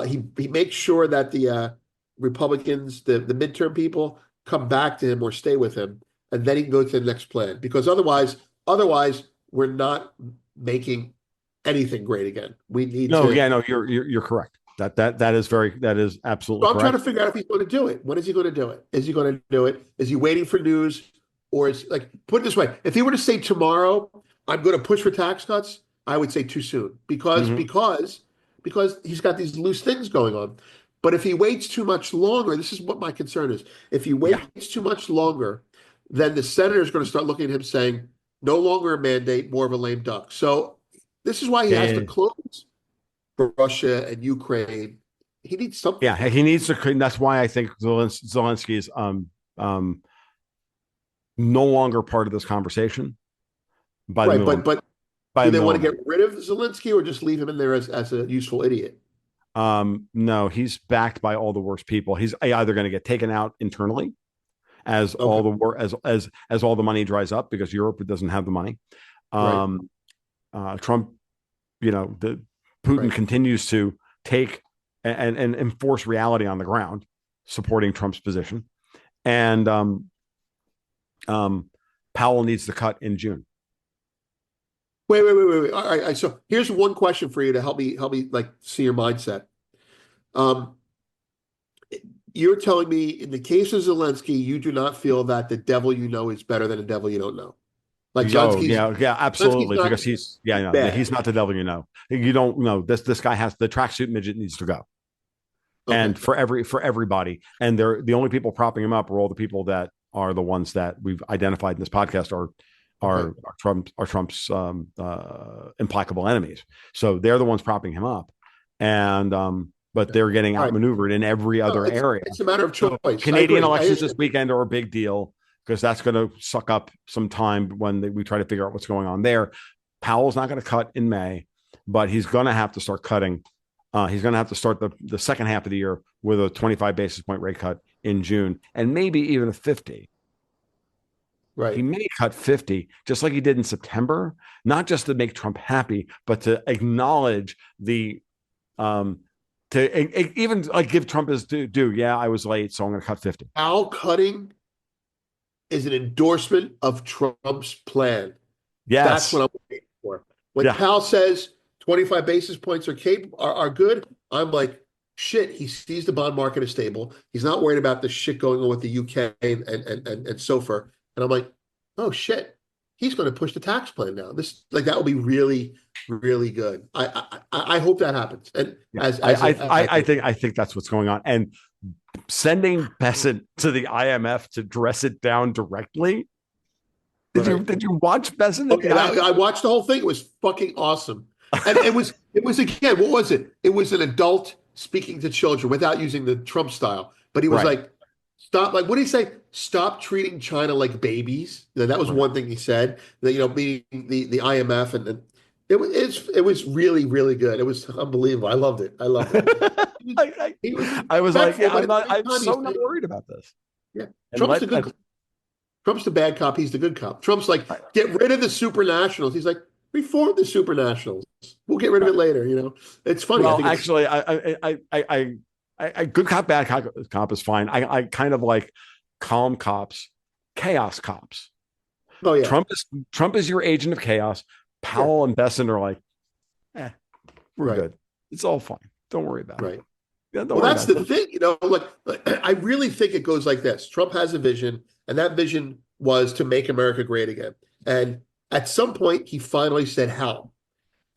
He makes sure that the Republicans, the midterm people, come back to him or stay with him, and then he can go to the next plan. Because otherwise, we're not making anything great again. We need No, to. yeah, no, you're correct. That is absolutely So I'm trying to correct. figure out if he's going to do it. When is he going to do it? Is he going to do it? Is he waiting for news, or is like put it this way? If he were to say tomorrow, I'm going to push for tax cuts, I would say too soon Mhm. because he's got these loose things going on. But if he waits too much longer, this is what my concern is. If he Yeah, waits too much longer, then the senator is going to start looking at him saying, no longer a mandate, more of a lame duck. So this is why he yeah, has yeah, to close for Russia and Ukraine. He needs something. yeah. He needs to. That's why I think Zelensky is no longer part of this conversation by the Right, middle but of but by do the they middle want of to May. get rid of Zelensky or just leave him in there as a useful idiot? No, he's backed by all the worst people. He's either going to get taken out internally as Okay, all the war as all the money dries up because Europe doesn't have the money. right, Um, Trump, the Putin right. continues to take and enforce reality on the ground, supporting Trump's position, and um, Powell needs to cut in June. Wait. All right. So here's one question for you to help me like see your mindset. Um, you're telling me in the case of Zelensky, you do not feel that the devil you know is better than the devil you don't know. Like Oh Zelensky's yeah, yeah, Zelensky's absolutely. not Because he's bad. not the devil. You don't know this guy has the tracksuit midget needs to go. Okay, And for everybody, and they're the only people propping him up are all the people that are the ones that we've identified in this podcast are Okay. Trump's implacable enemies. So they're the ones propping him up, and but Okay. they're getting All right. outmaneuvered in every No, other area. it's a matter of So choice. I Canadian agree. elections this weekend are a big deal because that's going to suck up some time when we try to figure out what's going on there. Powell's not going to cut in May, but he's going to have to start cutting. He's going to have to start the second half of the year with a 25 basis point rate cut in June and maybe even a 50. He Right. may cut 50, just like he did in September, not just to make Trump happy, but to acknowledge the um, even like give Trump his due. Yeah, I was late, so I'm going to cut 50. Al cutting is an endorsement of Trump's plan. That's Yes. what I'm waiting for. When Yeah. Powell says 25 basis points are good, I'm like, shit, he sees the bond market is stable. He's not worried about the shit going on with the UK and so forth. And I'm like, oh shit, he's going to push the tax plan now. This like that will be really, really good. I hope that happens. And Yeah. I think that's what's going on. And sending Besant to the IMF to dress it down directly. right. Did you watch Besant at the Okay, IMF? I watched the whole thing. It was fucking awesome. And it was again, what was it? It was an adult speaking to children without using the Trump style. But he was Right. like, stop, like what did he say? Stop treating China like babies. That was Right. one thing he said. That meeting the IMF and it was really, really good. It was unbelievable. I loved it. I loved it. He was I was like, respectful, yeah, but at the same I'm time, so not worried about this. yeah, And Trump's the good Trump's the bad cop. He's the good cop. Trump's like, get rid of the supranationals. He's like, reform the supranationals. We'll get rid of it later. It's funny. I well, think it's actually, I good cop, bad cop is fine. I kind of like calm cops, chaos cops. oh yeah, Trump is your agent of chaos. yeah, Powell and Besant are like, we're right, good. It's all fine. Don't worry about it. right. Yeah, don't Well, worry that's about the it. thing. Like I really think it goes like this. Trump has a vision, and that vision was to make America great again. And at some point, he finally said how.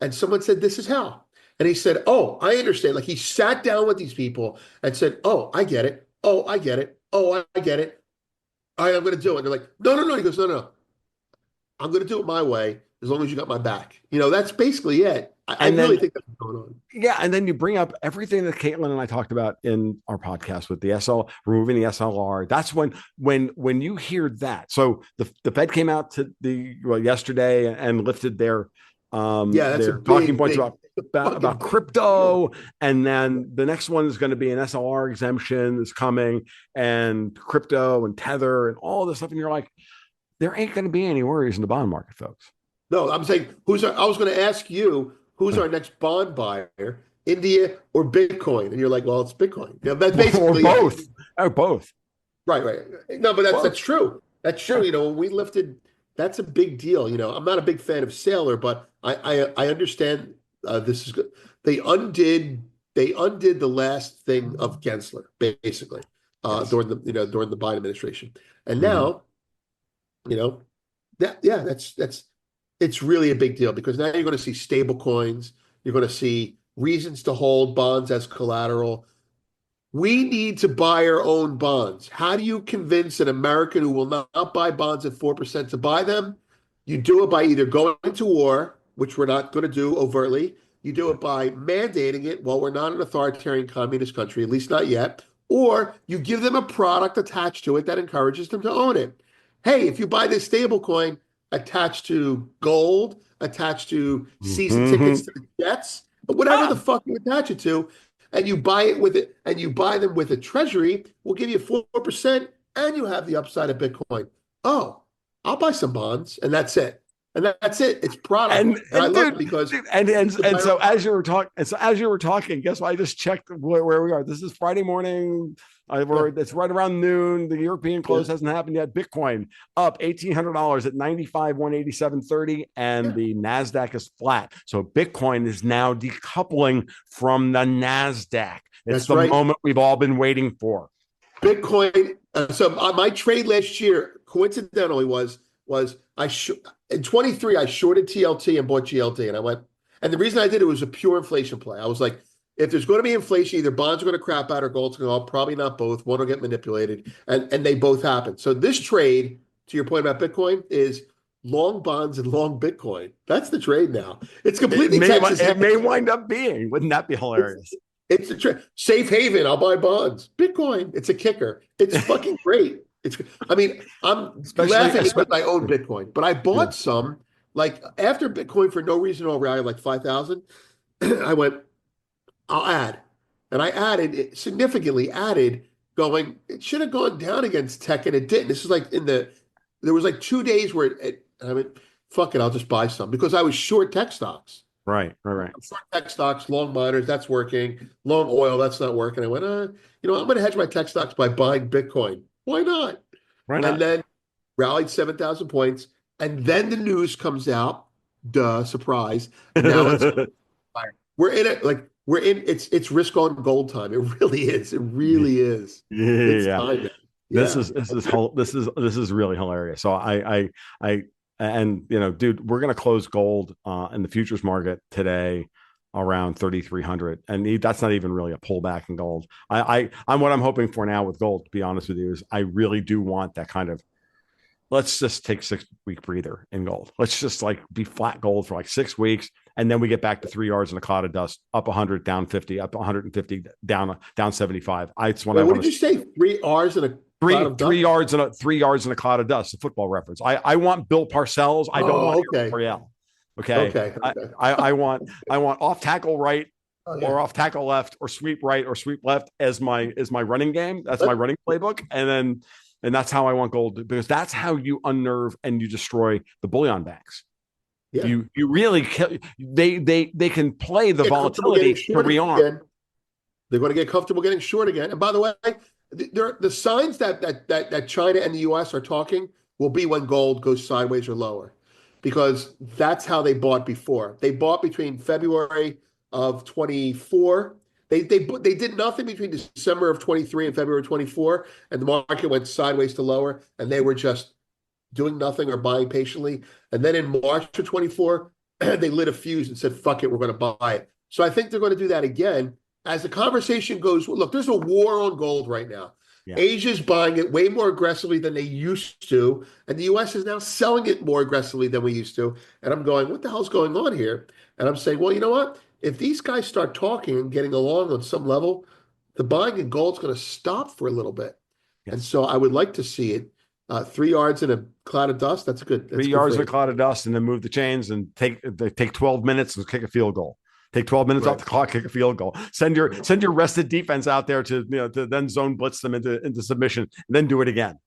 And someone said, this is how. And he said, oh, I understand. Like he sat down with these people and said, oh, I get it. Oh, I get it. Oh, I get it. All right, I'm going to do it. And they're like, no, no, no. He goes, no, no. I'm going to do it my way as long as you got my back. That's basically it. I And really then think that's what's going on. yeah, and then you bring up everything that Caitlin and I talked about in our podcast with the removing the SLR. That's when you hear that. So the Fed came out to yesterday and lifted Yeah, that's a their talking big, points big, about fucking big deal. crypto, and then the next one is going to be an SLR exemption is coming, and crypto and Tether and all this stuff, and you're like, there ain't going to be any worries in the bond market, folks. No, I'm saying I was going to ask you, who's our next bond buyer, India or Bitcoin? And you're like, well, it's Bitcoin. That's Or basically both. it. Or both. Right, right. No, but that's Both. true. That's true. When we lifted, that's a big deal. I'm not a big fan of Saylor, but I understand this is good. They undid the last thing of Gensler, basically, Yes. during the Biden administration. And Mm-hmm. now, that's it's really a big deal because now you're going to see stable coins, you're going to see reasons to hold bonds as collateral. We need to buy our own bonds. How do you convince an American who will not buy bonds at 4% to buy them? You do it by either going to war, which we're not going to do overtly. You do it by mandating it. Well, we're not an authoritarian communist country, at least not yet. Or you give them a product attached to it that encourages them to own it. Hey, if you buy this stable coin attached to gold, attached to season Mm-hmm. tickets to the Jets, whatever the Ah, fuck you attach it to, and you buy it with it, and you buy them with a treasury, we'll give you 4%, and you have the upside of Bitcoin. Oh, I'll buy some bonds, and that's it. And that's it. It's product. And I love it because and so as you were talking, guess what? I just checked where we are. This is Friday morning. yeah, It's right around noon. The European close hasn't happened yet. Bitcoin up $1,800 at 95,187.30, and yeah, the Nasdaq is flat. So Bitcoin is now decoupling from the Nasdaq. It's that's the right. moment we've all been waiting for. Bitcoin. So my trade last year, coincidentally, was in 23 I shorted TLT and bought GLD, and I went. And the reason I did it was a pure inflation play. I was like, if there's going to be inflation, either bonds are going to crap out or gold's going to go up. Probably not both. One will get manipulated, and they both happen. So this trade, to your point about Bitcoin, is long bonds and long Bitcoin. That's the trade now. It's It completely may Texas it may hedge. wind up being. Wouldn't that be It's hilarious? it's a trade. Safe haven. I'll buy bonds. Bitcoin. It's a kicker. It's fucking great. I mean, I'm laughing because I own Bitcoin, but I yeah. bought some like after Bitcoin for no reason over. I had like 5,000. I went, I'll add. And I added, it significantly added, going, it should have gone down against tech and it didn't. This is like there was like 2 days where I went, fuck it, I'll just buy some because I was short tech stocks. Right. Right. I'm short tech stocks, long miners, that's working. Long oil, that's not working. I went, I'm going to hedge my tech stocks by buying Bitcoin. Why not? Why And not? then rallied 7,000 points. And then the news comes out, duh, surprise. Now it's fire. We're in it, like we're in it's risk on gold time. It really is. It really is. It's Yeah. time. This Yeah. is this is really hilarious. So I and dude, we're gonna close gold in the futures market today around 3,300, and that's not even really a pullback in gold. I'm what I'm hoping for now with gold. To be honest with you, is I really do want that kind of let's just take 6 week breather in gold. Let's just like be flat gold for like 6 weeks. And then we get back to 3 yards in a cloud of dust, up 100, down 50, up 150, down 75. It's when Wait, I what want did to you say? 3 R's in a cloud of three dust? yards in a 3 yards in a cloud of dust, a football reference. I want Bill Parcells. I don't want Oh, okay. Ariel. Okay. Okay. I, Okay. I, I want I want off tackle right Oh yeah. or off tackle left or sweep right or sweep left as my running game. That's my Let- running playbook. And that's how I want gold because that's how you unnerve and you destroy the bullion banks. yeah. You really they can play the Get comfortable getting volatility to short rearm. again. They're going to get comfortable getting short again. And by the way, the signs that China and the US are talking will be when gold goes sideways or lower, because that's how they bought before. They bought between February of 24. They did nothing between December of 23 and February 24, and the market went sideways to lower, and they were just doing nothing or buying patiently. And then in March of 24, they lit a fuse and said, fuck it, we're going to buy it. So I think they're going to do that again. As the conversation goes, look, there's a war on gold right now. Yeah. Asia's buying it way more aggressively than they used to, and the US is now selling it more aggressively than we used to. And I'm going, what the hell's going on here? And I'm saying, well, you know what? If these guys start talking and getting along on some level, the buying in gold's going to stop for a little bit. And Yes. so I would like to see it. 3 yards in a cloud of dust. That's good. That's three good yards for in a you. cloud of dust and then move the chains and take 12 minutes and kick a field goal. Take 12 minutes off Right. the clock, kick a field goal. Send your rested defense out there to then zone blitz them into submission, and then do it again.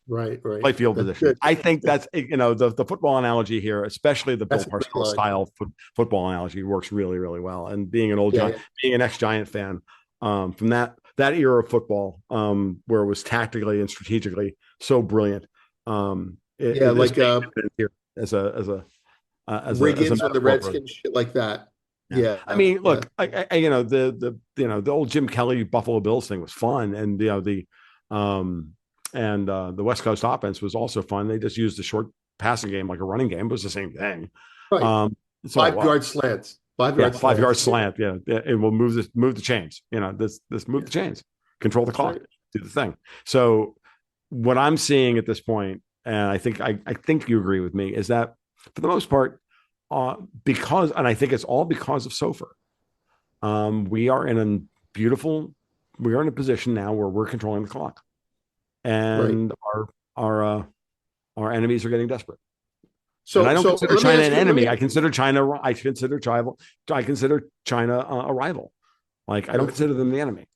Right. Right. Play field That's position. good. I think that's the football analogy here, especially the Bill That's a great Parcells line. style football analogy works really, really well. And being an old Yeah. giant, being an ex-Giant fan, from that era of football, where it was tactically and strategically so brilliant, Yeah. it is Like here as a Riggins on the metaphor for Redskins, shit like that. yeah. Yeah. I mean, Yeah. look, the old Jim Kelly Buffalo Bills thing was fun, and the West Coast offense was also fun. They just used the short passing game like a running game. It was the same thing. Right. That's all it 5 yard was. slants. 5 yard Yeah, 5 yard slants. slant. Yeah, it will move the chains. This move Yeah. the chains, control the That's clock, right. do the thing. So what I'm seeing at this point, and I think you agree with me, is that for the most part, and I think it's all because of SOFR. We are in a beautiful, we are in a position now where we're controlling the clock, Right. and our uh, our enemies are getting desperate. And I So don't so consider let me China ask an you. Let enemy. me. I consider China a rival. Like I don't Good. consider them the enemy.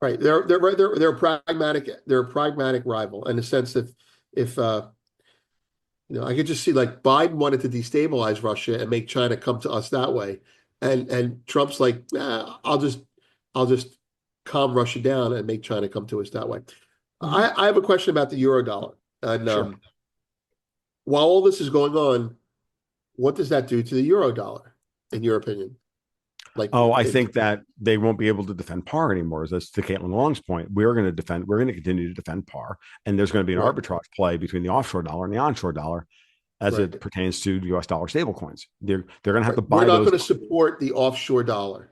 Right. They're right. They're a pragmatic. They're a pragmatic rival in the sense that if I could just see like Biden wanted to destabilize Russia and make China come to us that way, and Trump's like, I'll just calm Russia down and make China come to us that way. Mhm. I have a question about the euro dollar, and Sure. while all this is going on, what does that do to the euro dollar, in your opinion? Like, Oh, I think that they won't be able to defend par anymore. That's to Caitlin Long's point. We're going to defend. We're going to continue to defend par, and there's going to be an right, arbitrage play between the offshore dollar and the onshore dollar as it right, pertains to U.S. dollar stablecoins. They're going to have right. to We're buy not those. going to support the offshore dollar,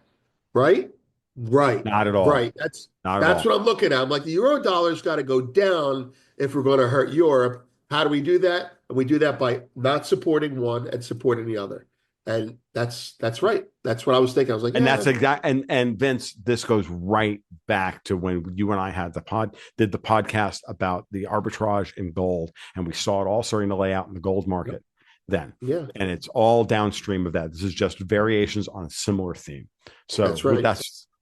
right? Right, Not at all. right. That's Not at that's all. what I'm looking at. I'm like, the euro dollar's got to go down if we're going to hurt Europe. How do we do that? And we do that by not supporting one and supporting the other. And that's right. That's what I was thinking. I was like, And that's exact. And Vince, this goes right back to when you and I did the podcast about the arbitrage in gold, and we saw it all starting to lay out in the gold market then. yeah, And it's all downstream of that. This is just variations on a similar theme. So that's right.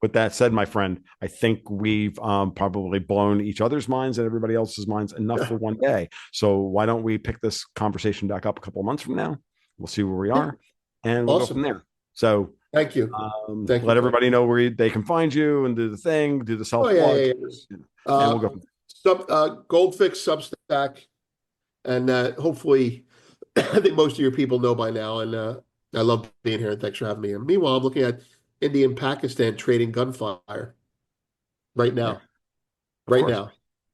with that said, my friend, I think we've probably blown each other's minds and everybody else's minds enough for one day. So why don't we pick this conversation back up a couple of months from now? We'll see where we are, and we'll go from there. So thank you. Let everybody know where they can find you and do the thing, do the self-plug. Yeah. And we'll go. GoldFix Substack, and hopefully, I think most of your people know by now. And I love being here, and thanks for having me. And meanwhile, I'm looking at India and Pakistan trading gunfire right now. Right now,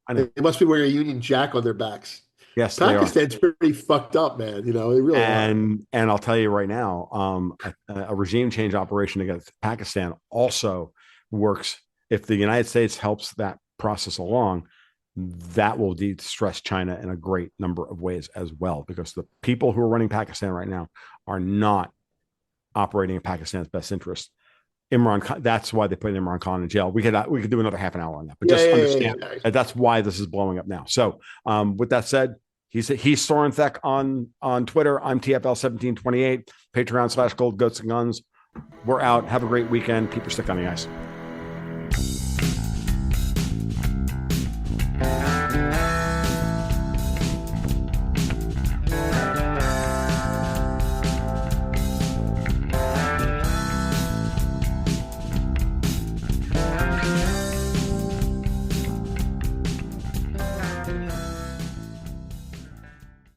I know. They must be wearing a Union Jack on their backs. Yes, Pakistan's pretty fucked up, man. They really are. And I'll tell you right now, a regime change operation against Pakistan also works. If the United States helps that process along, that will de-stress China in a great number of ways as well, because the people who are running Pakistan right now are not operating in Pakistan's best interest. Imran Khan, that's why they put Imran Khan in jail. We could do another half an hour on that, but understand that that's why this is blowing up now. So with that said, he's Sorenthek on Twitter. I'm TFL1728, Patreon /Gold Goats and Guns. We're out. Have a great weekend. Keep your stick on the ice.